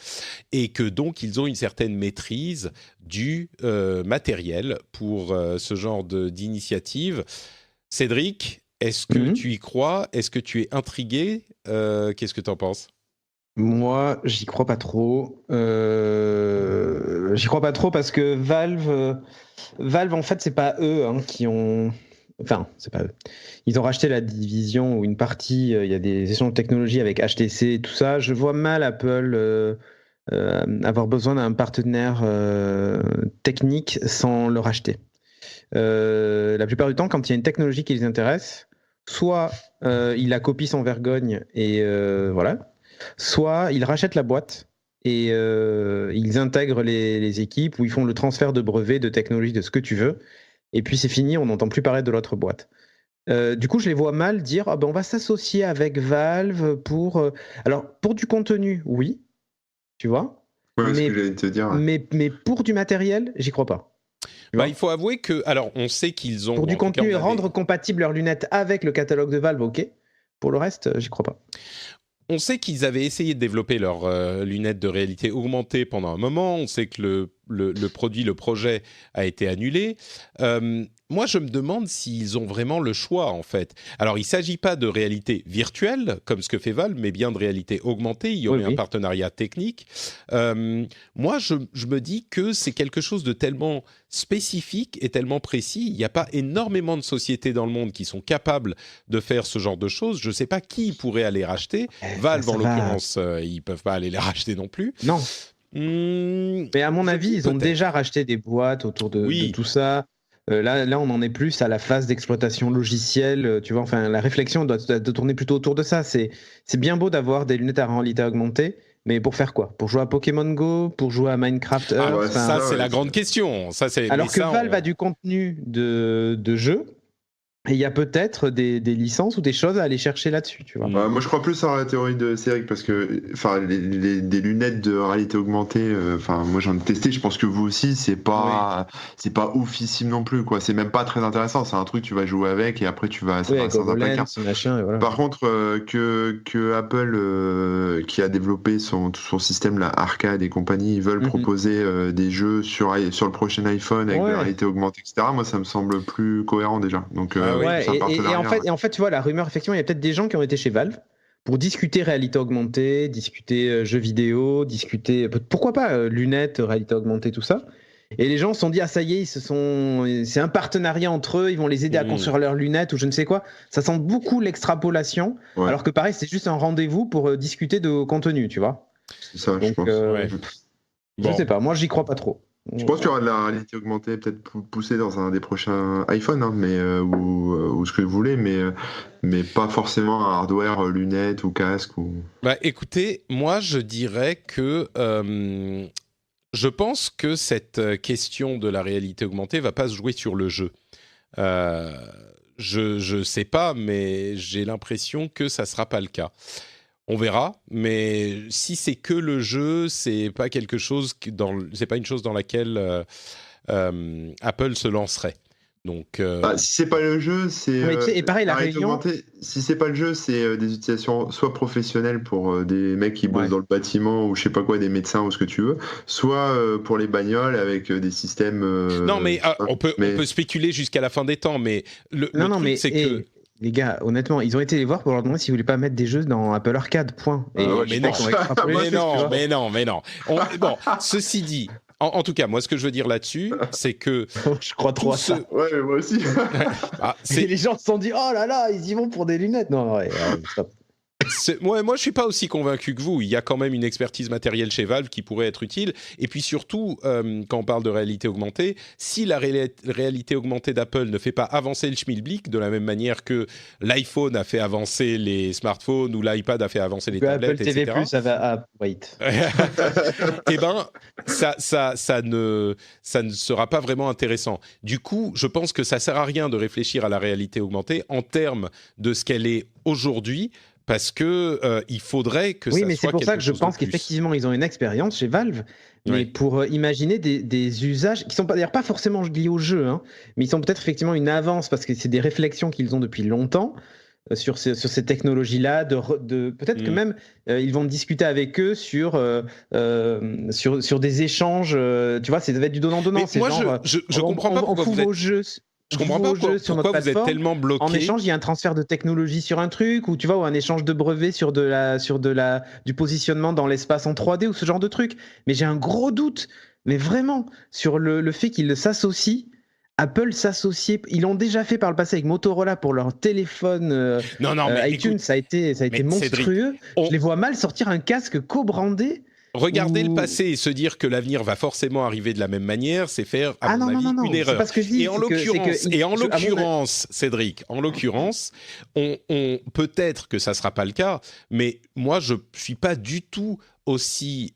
et que donc ils ont une certaine maîtrise du matériel pour ce genre d'initiative. Cédric, est-ce que tu y crois? Est-ce que tu es intrigué? Qu'est-ce que tu en penses? Moi, j'y crois pas trop. J'y crois pas trop parce que Valve, en fait, c'est pas eux qui ont... Enfin, c'est pas eux. Ils ont racheté la division ou une partie, il y a des échanges de technologie avec HTC et tout ça. Je vois mal Apple avoir besoin d'un partenaire technique sans le racheter. La plupart du temps, quand il y a une technologie qui les intéresse, soit ils la copient sans vergogne et voilà, soit ils rachètent la boîte et ils intègrent les équipes ou ils font le transfert de brevets, de technologie, de ce que tu veux. Et puis c'est fini, on n'entend plus parler de l'autre boîte. Du coup, je les vois mal dire on va s'associer avec Valve pour. Alors, pour du contenu, oui, tu vois. Ouais, ce que j'allais te dire. Mais pour du matériel, j'y crois pas. Il faut avouer que. Alors, on sait qu'ils ont. Pour du contenu et rendre compatible leurs lunettes avec le catalogue de Valve, ok. Pour le reste, j'y crois pas. On sait qu'ils avaient essayé de développer leurs lunettes de réalité augmentée pendant un moment. On sait que le projet a été annulé. Moi, je me demande s'ils ont vraiment le choix, en fait. Alors, il ne s'agit pas de réalité virtuelle, comme ce que fait Valve, mais bien de réalité augmentée. Il y aurait un partenariat technique. Moi, je me dis que c'est quelque chose de tellement spécifique et tellement précis. Il n'y a pas énormément de sociétés dans le monde qui sont capables de faire ce genre de choses. Je ne sais pas qui pourrait aller racheter. Valve, en l'occurrence, ils ne peuvent pas aller les racheter non plus. Non. Mais à mon avis, ils ont déjà racheté des boîtes autour de tout ça. Là, on en est plus à la phase d'exploitation logicielle, tu vois. Enfin, la réflexion doit tourner plutôt autour de ça. C'est bien beau d'avoir des lunettes à réalité augmentée, mais pour faire quoi? Pour jouer à Pokémon Go? Pour jouer à Minecraft Earth? Ça, c'est la grande question. Alors que Valve a du contenu de jeu. Et il y a peut-être des licences ou des choses à aller chercher là-dessus, tu vois. Moi, je crois plus à la théorie de Cédric parce que, des lunettes de réalité augmentée, moi j'en ai testé. Je pense que vous aussi, c'est pas oufissime non plus, quoi. C'est même pas très intéressant. C'est un truc tu vas jouer avec et après tu vas sans un placard. Voilà. Par contre, que Apple, qui a développé son système là, arcade et compagnie, ils veulent proposer des jeux sur le prochain iPhone avec de la réalité augmentée, etc. Moi, ça me semble plus cohérent déjà. Donc et en fait, tu vois, la rumeur, effectivement, il y a peut-être des gens qui ont été chez Valve pour discuter réalité augmentée, discuter jeux vidéo, discuter, pourquoi pas, lunettes, réalité augmentée, tout ça. Et les gens se sont dit, ça y est, c'est un partenariat entre eux, ils vont les aider à construire leurs lunettes ou je ne sais quoi. Ça sent beaucoup l'extrapolation, alors que pareil, c'est juste un rendez-vous pour discuter de contenu, tu vois. C'est ça, je pense. Je sais pas, moi, j'y crois pas trop. Je pense qu'il y aura de la réalité augmentée peut-être poussée dans un des prochains iPhone, ou ce que vous voulez, mais pas forcément un hardware, lunettes ou casque. Écoutez, moi je dirais que je pense que cette question de la réalité augmentée va pas se jouer sur le jeu. Je sais pas, mais j'ai l'impression que ça sera pas le cas. On verra, mais si c'est que le jeu, c'est pas quelque chose c'est pas une chose dans laquelle Apple se lancerait. Donc, si c'est pas le jeu, c'est et pareil, la réunion. Si c'est pas le jeu, c'est des utilisations soit professionnelles pour des mecs qui bossent dans le bâtiment ou je sais pas quoi, des médecins ou ce que tu veux, soit pour les bagnoles avec des systèmes. Non, mais on peut spéculer jusqu'à la fin des temps, mais le truc c'est que. Les gars, honnêtement, ils ont été les voir pour leur demander s'ils voulaient pas mettre des jeux dans Apple Arcade, point. Mais non. Bon, ceci dit, en tout cas, moi, ce que je veux dire là-dessus, c'est que... je crois trop à ça. Ouais, moi aussi. Et les gens se sont dit, oh là là, ils y vont pour des lunettes. Non, stop. Moi, je suis pas aussi convaincu que vous. Il y a quand même une expertise matérielle chez Valve qui pourrait être utile. Et puis surtout, quand on parle de réalité augmentée, si la réalité augmentée d'Apple ne fait pas avancer le schmilblick de la même manière que l'iPhone a fait avancer les smartphones ou l'iPad a fait avancer les tablettes, Apple TV+, etc. ça va... wait. Eh ben, ça ne sera pas vraiment intéressant. Du coup, je pense que ça sert à rien de réfléchir à la réalité augmentée en termes de ce qu'elle est aujourd'hui. Parce que il faudrait que ça soit quelque chose de plus. Oui, mais c'est pour ça que je pense qu'effectivement, ils ont une expérience chez Valve, mais pour imaginer des usages qui sont d'ailleurs pas forcément liés au jeu, mais ils sont peut-être effectivement une avance parce que c'est des réflexions qu'ils ont depuis longtemps sur ces technologies-là. Peut-être que même ils vont discuter avec eux sur des échanges. Tu vois, ça va être du donnant-donnant. Mais moi, je comprends pas pourquoi vous êtes... Je comprends pas pourquoi vous êtes tellement bloqué. En échange, il y a un transfert de technologie sur un truc, ou tu vois, ou un échange de brevets sur du positionnement dans l'espace en 3D ou ce genre de truc. Mais j'ai un gros doute, mais vraiment, sur le fait qu'ils s'associent. Apple s'associer, ils l'ont déjà fait par le passé avec Motorola pour leur téléphone mais iTunes, écoute, ça a été monstrueux. Je les vois mal sortir un casque co-brandé. regarder le passé et se dire que l'avenir va forcément arriver de la même manière, c'est faire, à mon avis, une erreur. C'est pas ce que je dis. Et en l'occurrence, Cédric, on peut-être que ça sera pas le cas, mais moi, je suis pas du tout aussi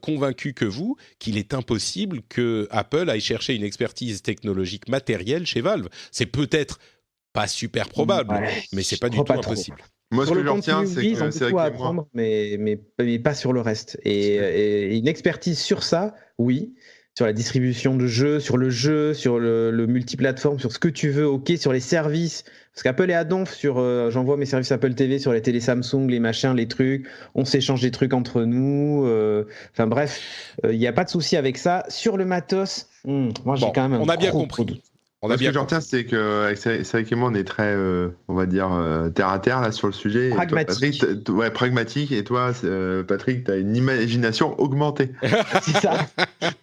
convaincu que vous qu'il est impossible que Apple aille chercher une expertise technologique matérielle chez Valve. C'est peut-être pas super probable, mais c'est pas du tout impossible. Moi, ce que je retiens, c'est que c'est vrai que apprendre, mais pas sur le reste. Et une expertise sur ça, oui. Sur la distribution de jeux, sur le multiplateforme, sur ce que tu veux, ok, sur les services. Parce qu'Apple est à donf sur, j'envoie mes services Apple TV sur les télé Samsung, les machins, les trucs, on s'échange des trucs entre nous. Enfin bref, il n'y a pas de souci avec ça. Sur le matos, moi j'ai quand même on a bien compris. Ce que je retiens, c'est que Cédric et moi, on est très, on va dire, terre à terre là sur le sujet. Pragmatique. Et toi, pragmatique. Et toi, Patrick, tu as une imagination augmentée. C'est ça.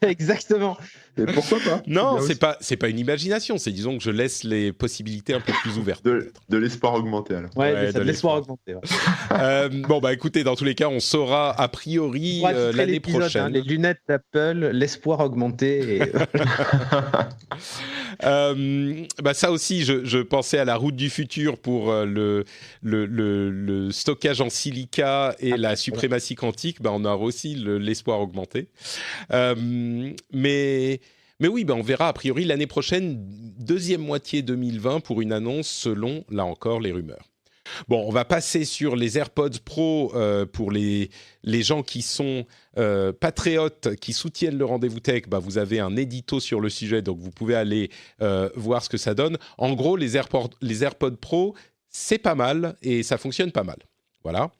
Exactement. Et pourquoi pas? Non, c'est pas une imagination. C'est, disons que je laisse les possibilités un peu plus ouvertes. De l'espoir augmenté alors. Ouais, de l'espoir augmenté. Ouais. Bon, bah écoutez, dans tous les cas, on saura a priori l'année prochaine. Les lunettes d'Apple, l'espoir augmenté. Et... ça aussi, je pensais à la route du futur pour le stockage en silica et la suprématie quantique. On aura aussi l'espoir augmenté. Mais oui, on verra a priori l'année prochaine, deuxième moitié 2020 pour une annonce selon, là encore, les rumeurs. Bon, on va passer sur les AirPods Pro pour les gens qui sont patriotes, qui soutiennent le Rendez-vous Tech. Vous avez un édito sur le sujet, donc vous pouvez aller voir ce que ça donne. En gros, les AirPods Pro, c'est pas mal et ça fonctionne pas mal. Voilà.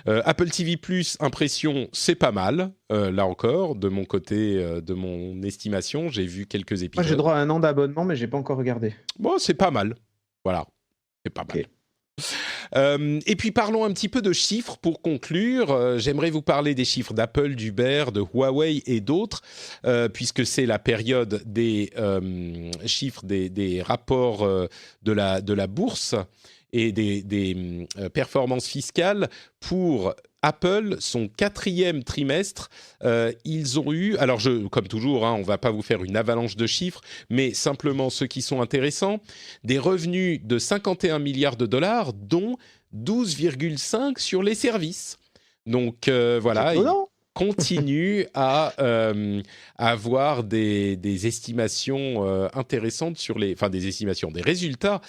Apple TV+, impression, c'est pas mal. Là encore, de mon côté, de mon estimation, j'ai vu quelques épisodes. Moi, j'ai droit à 1 an d'abonnement, mais j'ai pas encore regardé. Bon, c'est pas mal. Voilà. C'est pas mal. Et puis parlons un petit peu de chiffres pour conclure. J'aimerais vous parler des chiffres d'Apple, d'Uber, de Huawei et d'autres, puisque c'est la période des chiffres des rapports de la bourse et des performances fiscales pour Apple, son 4e trimestre. Ils ont eu, alors comme toujours, on ne va pas vous faire une avalanche de chiffres, mais simplement ceux qui sont intéressants, des revenus de 51 milliards de dollars, dont 12,5 sur les services. Donc voilà. Continue à avoir des estimations intéressantes sur des résultats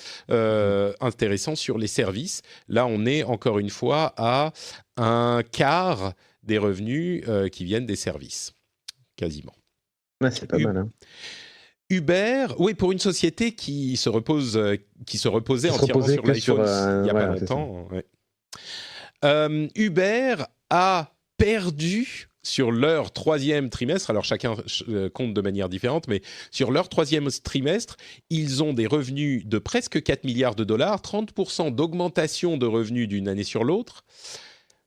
intéressants sur les services. Là, on est encore une fois à un quart des revenus qui viennent des services, quasiment. Ouais, c'est pas mal. Hein. Uber, oui, pour une société qui se reposait entièrement sur l'iPhone il n'y a pas longtemps. Ouais. Uber a perdu sur leur 3e trimestre, alors chacun compte de manière différente, mais sur leur 3e trimestre, ils ont des revenus de presque 4 milliards de dollars, 30% d'augmentation de revenus d'une année sur l'autre,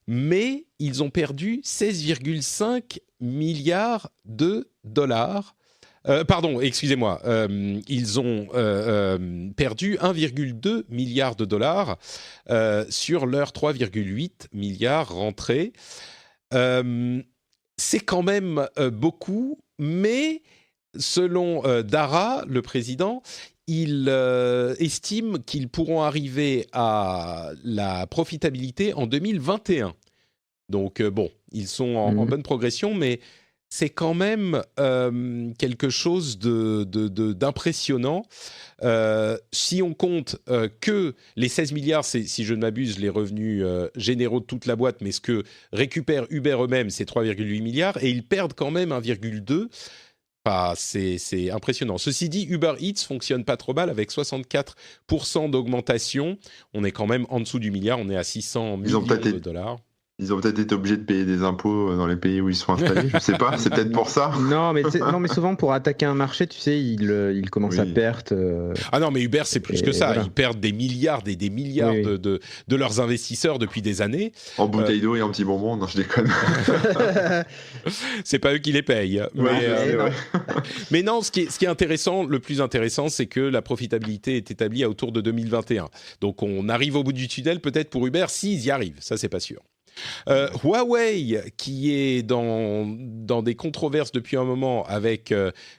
mais ils ont perdu 16,5 milliards de dollars. Excusez-moi, ils ont perdu 1,2 milliard de dollars sur leurs 3,8 milliards rentrés. C'est quand même beaucoup, mais selon Dara, le président, il estime qu'ils pourront arriver à la profitabilité en 2021. Donc ils sont en bonne progression, mais c'est quand même quelque chose d'impressionnant. Si on compte que les 16 milliards, c'est, si je ne m'abuse, les revenus généraux de toute la boîte, mais ce que récupère Uber eux-mêmes, c'est 3,8 milliards, et ils perdent quand même 1,2. C'est impressionnant. Ceci dit, Uber Eats fonctionne pas trop mal avec 64% d'augmentation. On est quand même en dessous du milliard, on est à 600 millions de dollars. Ils ont peut-être été obligés de payer des impôts dans les pays où ils sont installés, je sais pas, c'est peut-être pour ça. Non, mais souvent pour attaquer un marché, tu sais, ils commencent à perdre. Ah non, mais Uber, c'est plus que ça. Voilà. Ils perdent des milliards et des milliards de leurs investisseurs depuis des années. En bouteille d'eau et en petits bonbons, non, je déconne. C'est pas eux qui les payent. Mais non, ce qui est intéressant, le plus intéressant, c'est que la profitabilité est établie à autour de 2021. Donc on arrive au bout du tunnel, peut-être pour Uber, s'ils y arrivent. Ça, c'est pas sûr. Huawei, qui est dans des controverses depuis un moment avec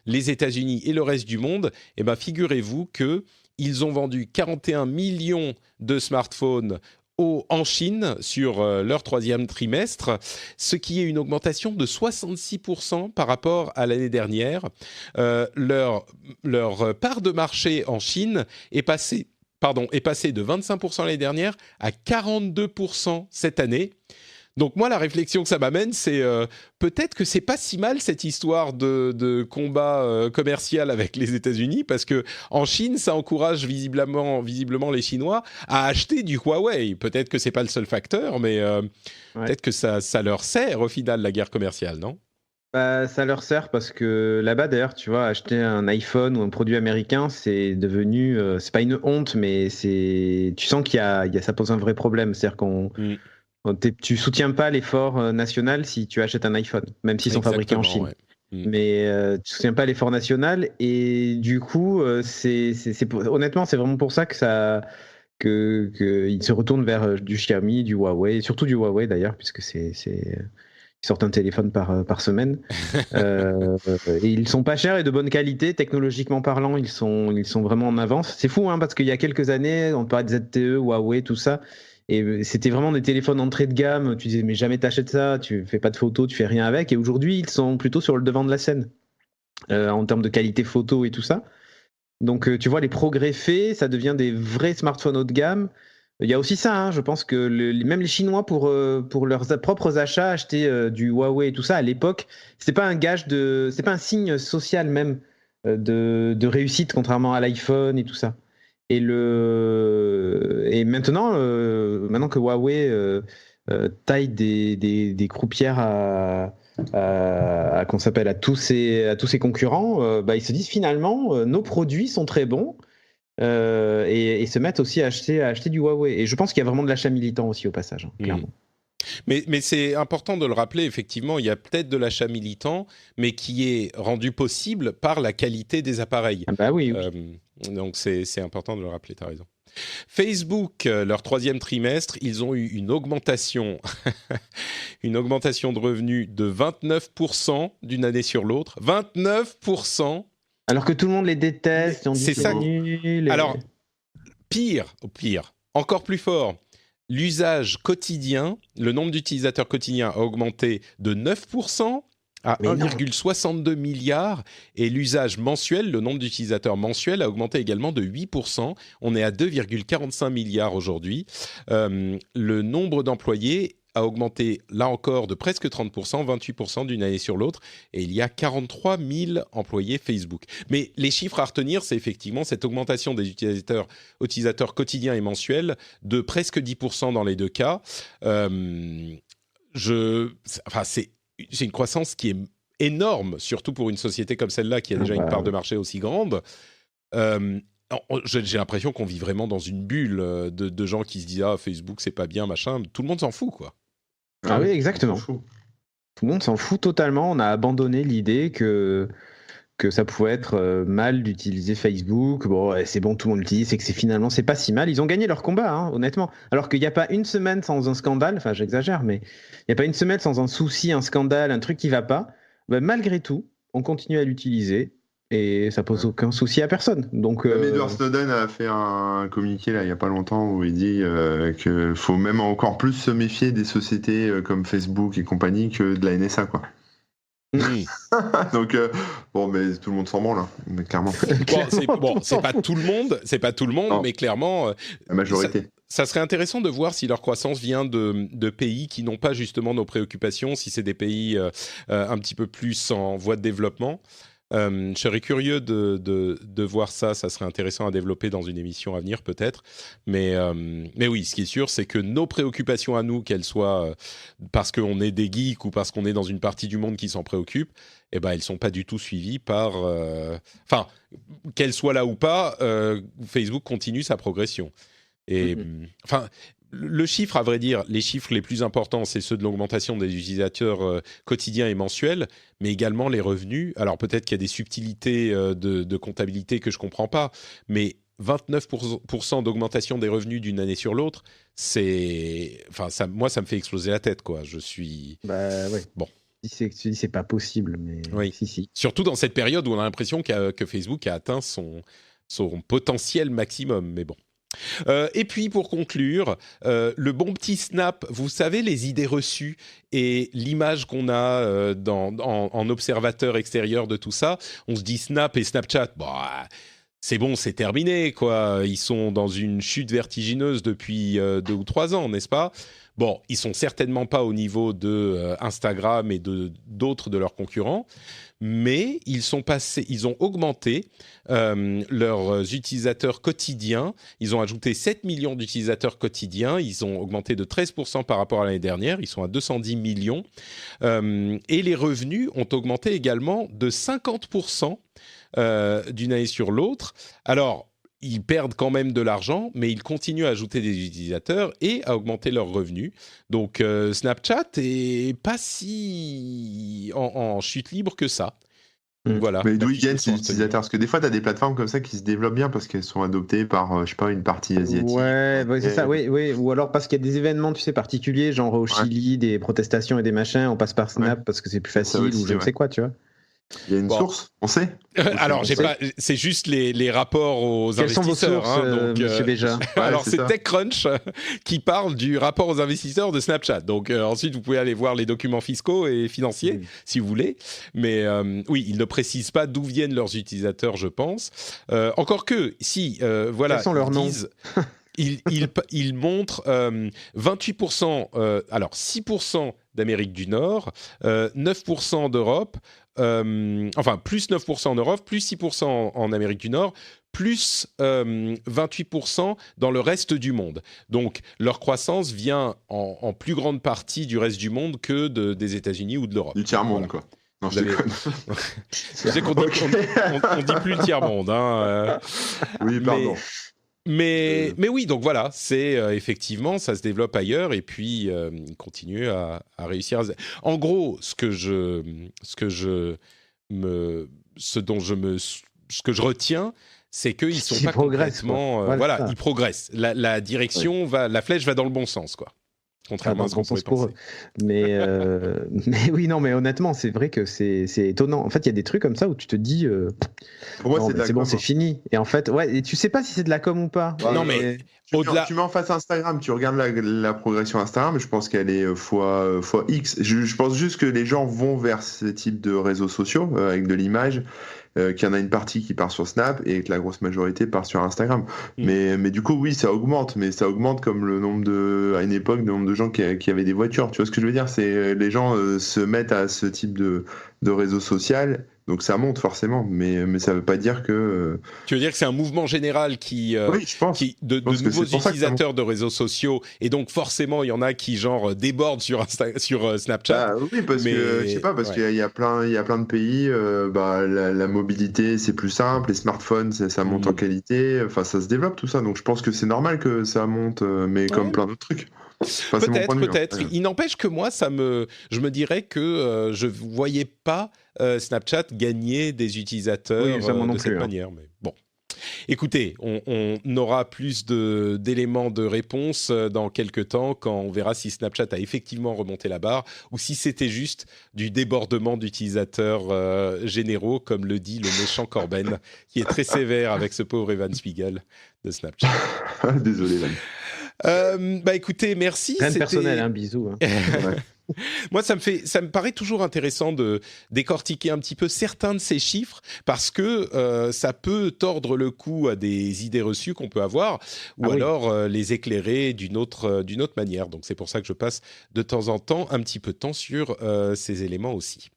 les États-Unis et le reste du monde, eh ben, figurez-vous qu'ils ont vendu 41 millions de smartphones en Chine sur leur troisième trimestre, ce qui est une augmentation de 66% par rapport à l'année dernière. Leur part de marché en Chine est passée de 25% l'année dernière à 42% cette année. Donc moi, la réflexion que ça m'amène, c'est peut-être que c'est pas si mal cette histoire de combat commercial avec les États-Unis, parce que en Chine, ça encourage visiblement les Chinois à acheter du Huawei. Peut-être que c'est pas le seul facteur, mais peut-être que ça leur sert au final la guerre commerciale, non ? Bah, ça leur sert parce que là-bas, d'ailleurs, tu vois, acheter un iPhone ou un produit américain, c'est devenu, c'est pas une honte, mais tu sens ça pose un vrai problème. C'est-à-dire tu soutiens pas l'effort national si tu achètes un iPhone, même s'ils sont fabriqués en Chine. Ouais. Mais tu soutiens pas l'effort national et du coup, honnêtement, c'est vraiment pour ça qu'ils se retournent vers du Xiaomi, du Huawei, surtout du Huawei d'ailleurs, puisque ils sortent un téléphone par semaine. Et ils sont pas chers et de bonne qualité, technologiquement parlant, ils sont vraiment en avance. C'est fou, hein, parce qu'il y a quelques années, on parlait de ZTE, Huawei, tout ça. Et c'était vraiment des téléphones entrée de gamme. Tu disais, mais jamais t'achètes ça, tu fais pas de photos, tu fais rien avec. Et aujourd'hui, ils sont plutôt sur le devant de la scène en termes de qualité photo et tout ça. Donc, tu vois, les progrès faits, ça devient des vrais smartphones haut de gamme. Il y a aussi ça, hein, je pense que même les Chinois, pour leurs propres achats, acheter du Huawei et tout ça, à l'époque, c'est pas un signe social même de réussite, contrairement à l'iPhone et tout ça. Et maintenant que Huawei taille des croupières à tous ses concurrents, ils se disent finalement nos produits sont très bons et se mettent aussi à acheter du Huawei. Et je pense qu'il y a vraiment de l'achat militant aussi au passage, hein, clairement. Mais c'est important de le rappeler, effectivement, il y a peut-être de l'achat militant, mais qui est rendu possible par la qualité des appareils. Ah bah oui. Donc c'est important de le rappeler, tu as raison. Facebook, leur troisième trimestre, ils ont eu une augmentation de revenus de 29% d'une année sur l'autre. 29%. Alors que tout le monde les déteste. C'est ça. Alors, pire, encore plus fort. L'usage quotidien, le nombre d'utilisateurs quotidiens a augmenté de 9% à 1,62 milliard et l'usage mensuel, le nombre d'utilisateurs mensuels a augmenté également de 8%. On est à 2,45 milliards aujourd'hui. Le nombre d'employés a augmenté, là encore, de presque 30%, 28% d'une année sur l'autre, et il y a 43 000 employés Facebook. Mais les chiffres à retenir, c'est effectivement cette augmentation des utilisateurs quotidiens et mensuels de presque 10% dans les deux cas. C'est une croissance qui est énorme, surtout pour une société comme celle-là qui a déjà une part de marché aussi grande. J'ai l'impression qu'on vit vraiment dans une bulle de gens qui se disent « Ah, Facebook, c'est pas bien, machin ». Tout le monde s'en fout, quoi. Ah oui, exactement. Tout le monde s'en fout totalement. On a abandonné l'idée que ça pouvait être mal d'utiliser Facebook. Bon, c'est bon, tout le monde l'utilise, c'est que finalement, c'est pas si mal. Ils ont gagné leur combat, hein, honnêtement. Alors qu'il n'y a pas une semaine sans un scandale, enfin j'exagère, mais il n'y a pas une semaine sans un souci, un scandale, un truc qui va pas. Malgré tout, on continue à l'utiliser. Et ça pose aucun souci à personne. Donc, Edward Snowden a fait un communiqué là, il n'y a pas longtemps où il dit qu'il faut même encore plus se méfier des sociétés comme Facebook et compagnie que de la NSA, quoi. Donc mais tout le monde s'en branle, hein, mais clairement. C'est pas tout le monde, non. Mais clairement la majorité. Ça serait intéressant de voir si leur croissance vient de pays qui n'ont pas justement nos préoccupations, si c'est des pays un petit peu plus en voie de développement. Je serais curieux de voir ça. Ça serait intéressant à développer dans une émission à venir peut-être. Mais oui, ce qui est sûr, c'est que nos préoccupations à nous, qu'elles soient parce qu'on est des geeks ou parce qu'on est dans une partie du monde qui s'en préoccupe, elles ne sont pas du tout suivies par... Enfin, qu'elles soient là ou pas, Facebook continue sa progression. Et le chiffre, à vrai dire, les chiffres les plus importants, c'est ceux de l'augmentation des utilisateurs quotidiens et mensuels, mais également les revenus. Alors peut-être qu'il y a des subtilités de comptabilité que je ne comprends pas, mais 29% d'augmentation des revenus d'une année sur l'autre, moi, ça me fait exploser la tête, quoi. Je suis... ouais. Bon. Tu dis c'est pas possible, mais oui. Si. Surtout dans cette période où on a l'impression que Facebook a atteint son potentiel maximum, mais bon. Et puis pour conclure, le bon petit Snap, vous savez les idées reçues et l'image qu'on a en observateur extérieur de tout ça, on se dit Snap et Snapchat, c'est bon, c'est terminé, quoi. Ils sont dans une chute vertigineuse depuis 2 ou 3 ans, n'est-ce pas ? Bon, ils sont certainement pas au niveau de Instagram et d'autres de leurs concurrents, mais ils ont augmenté leurs utilisateurs quotidiens. Ils ont ajouté 7 millions d'utilisateurs quotidiens. Ils ont augmenté de 13% par rapport à l'année dernière. Ils sont à 210 millions. Et les revenus ont augmenté également de 50%. D'une année sur l'autre. Alors, ils perdent quand même de l'argent, mais ils continuent à ajouter des utilisateurs et à augmenter leurs revenus. Donc, Snapchat est pas si en chute libre que ça. Voilà. Mais d'où ils gagnent ces utilisateurs ? Parce que des fois, tu as des plateformes comme ça qui se développent bien parce qu'elles sont adoptées par, une partie asiatique. Ouais, c'est ça, oui. Ou alors parce qu'il y a des événements, particuliers, genre au Chili, des protestations et des machins, on passe par Snap parce que c'est plus facile aussi, ou je ne sais quoi, tu vois. Il y a une source, on sait. Alors, c'est juste les rapports aux Quelles investisseurs. Sont vos sources, monsieur Béja ? Alors, c'est TechCrunch qui parle du rapport aux investisseurs de Snapchat. Donc, ensuite, vous pouvez aller voir les documents fiscaux et financiers, si vous voulez. Mais oui, ils ne précisent pas d'où viennent leurs utilisateurs, je pense. Encore que, si, voilà. Quels sont leurs noms ? Il montre 28%, alors 6% d'Amérique du Nord, 9% d'Europe, plus 9% en Europe, plus 6% en Amérique du Nord, plus 28% dans le reste du monde. Donc, leur croissance vient en plus grande partie du reste du monde que des États-Unis ou de l'Europe. Du tiers-monde, quoi. Non, je déconne. Je sais qu'on dit plus le tiers-monde. Oui, pardon. Mais oui, donc voilà, c'est effectivement, ça se développe ailleurs et puis il continue à réussir. En gros, ce que je retiens, c'est qu'ils sont pas complètement, ils progressent. La direction la flèche va dans le bon sens, quoi. Contrairement à ce qu'on pourrait penser. Mais oui, non, mais honnêtement, c'est vrai que c'est étonnant. En fait, il y a des trucs comme ça où tu te dis, pour moi, c'est bon, c'est fini. Et en fait, et tu sais pas si c'est de la com ou pas. Non, mais tu mets en face Instagram, tu regardes la progression Instagram, je pense qu'elle est fois X. Je pense juste que les gens vont vers ce type de réseaux sociaux avec de l'image. Qu'il y en a une partie qui part sur Snap et que la grosse majorité part sur Instagram. Mais du coup, oui, ça augmente, mais ça augmente comme le nombre à une époque, le nombre de gens qui avaient des voitures. Tu vois ce que je veux dire ? C'est les gens se mettent à ce type de réseau social. Donc ça monte forcément, mais ça ne veut pas dire que... Tu veux dire que c'est un mouvement général oui, je pense. de nouveaux utilisateurs de réseaux sociaux, et donc forcément il y en a qui débordent sur Snapchat. Oui, parce que je sais pas, parce qu'il y a plein de pays, la mobilité c'est plus simple, les smartphones ça monte en qualité, enfin ça se développe tout ça, donc je pense que c'est normal que ça monte, mais comme plein d'autres trucs. Enfin, peut-être. Il n'empêche que moi, je me dirais que je ne voyais pas Snapchat gagner des utilisateurs de cette manière. Mais bon, écoutez, on aura plus d'éléments de réponse dans quelques temps quand on verra si Snapchat a effectivement remonté la barre ou si c'était juste du débordement d'utilisateurs généraux, comme le dit le méchant Corben, qui est très sévère avec ce pauvre Evan Spiegel de Snapchat. Désolé, Evan. Écoutez, merci. Rien de personnel, bisous. Moi, ça me paraît toujours intéressant de décortiquer un petit peu certains de ces chiffres parce que ça peut tordre le cou à des idées reçues qu'on peut avoir ou alors les éclairer d'une autre manière. Donc, c'est pour ça que je passe de temps en temps un petit peu de temps sur ces éléments aussi.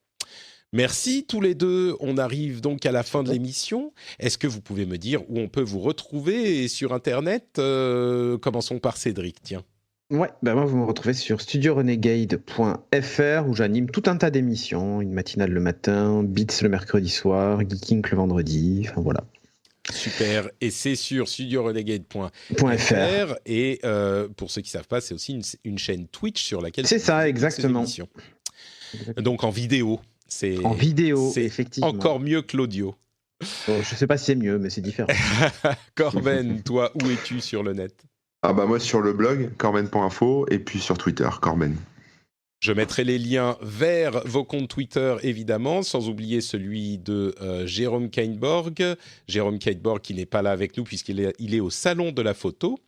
Merci tous les deux. On arrive donc à la fin de l'émission. Est-ce que vous pouvez me dire où on peut vous retrouver sur Internet ? Commençons par Cédric, tiens. Ouais, moi vous me retrouvez sur studiorenegade.fr où j'anime tout un tas d'émissions, une matinale le matin, Beats le mercredi soir, Geeking le vendredi, enfin voilà. Super, et c'est sur studiorenegade.fr et pour ceux qui ne savent pas, c'est aussi une chaîne Twitch sur laquelle... C'est ça, exactement. Donc en vidéo. C'est effectivement. Encore mieux que l'audio. Bon, je sais pas si c'est mieux, mais c'est différent. Corben, toi, où es-tu sur le net? Ah bah moi sur le blog, corben.info, et puis sur Twitter, Corben. Je mettrai les liens vers vos comptes Twitter, évidemment, sans oublier celui de Jérôme Kainborg. Jérôme Kainborg qui n'est pas là avec nous puisqu'il est au Salon de la Photo.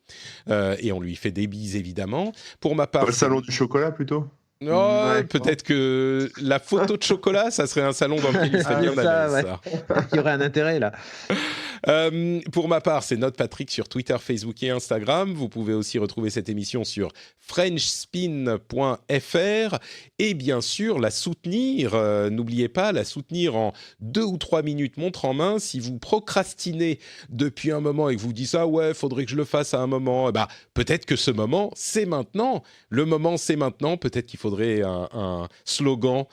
Et on lui fait des bises, évidemment. Pour ma part... Le Salon du chocolat, plutôt. Ouais, peut-être que la photo de chocolat, ça serait un salon dans lequel il serait bien d'aller, ça. Il y aurait un intérêt, là. Pour ma part, c'est Note Patrick sur Twitter, Facebook et Instagram. Vous pouvez aussi retrouver cette émission sur frenchspin.fr et bien sûr la soutenir. N'oubliez pas, la soutenir en 2 ou 3 minutes montre en main. Si vous procrastinez depuis un moment et que vous dites « Ah ouais, faudrait que je le fasse à un moment », bah, peut-être que ce moment, c'est maintenant. Le moment, c'est maintenant. Peut-être qu'il faudrait un slogan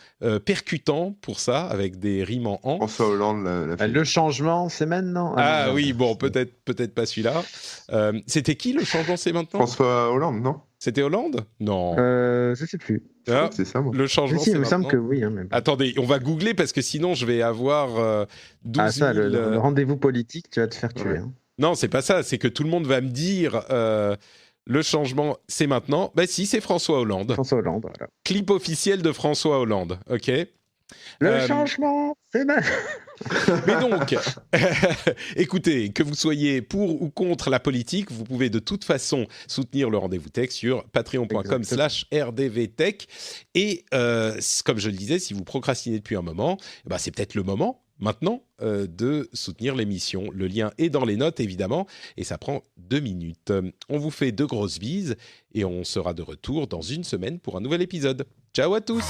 percutant pour ça, avec des rimes en « an ». François Hollande le changement, c'est maintenant. Ah oui, bon, peut-être pas celui-là. C'était qui, le changement, c'est maintenant? François Hollande, non? C'était Hollande? Non. Je sais plus. Je crois que c'est ça, moi. Le changement, c'est il me maintenant. semble que oui. Hein, mais... Attendez, on va googler parce que sinon, je vais avoir 12 000... le rendez-vous politique, tu vas te faire tuer. Ouais. Hein. Non, c'est pas ça. C'est que tout le monde va me dire... le changement, c'est maintenant. Bah si, c'est François Hollande. François Hollande, voilà. Clip officiel de François Hollande, ok. Le changement, c'est maintenant. Mais donc, écoutez, que vous soyez pour ou contre la politique, vous pouvez de toute façon soutenir le Rendez-vous Tech sur patreon.com/rdvtech. Et comme je le disais, si vous procrastinez depuis un moment, bah, c'est peut-être le moment maintenant de soutenir l'émission. Le lien est dans les notes, évidemment, et ça prend 2 minutes. On vous fait de grosses bises et on sera de retour dans une semaine pour un nouvel épisode. Ciao à tous!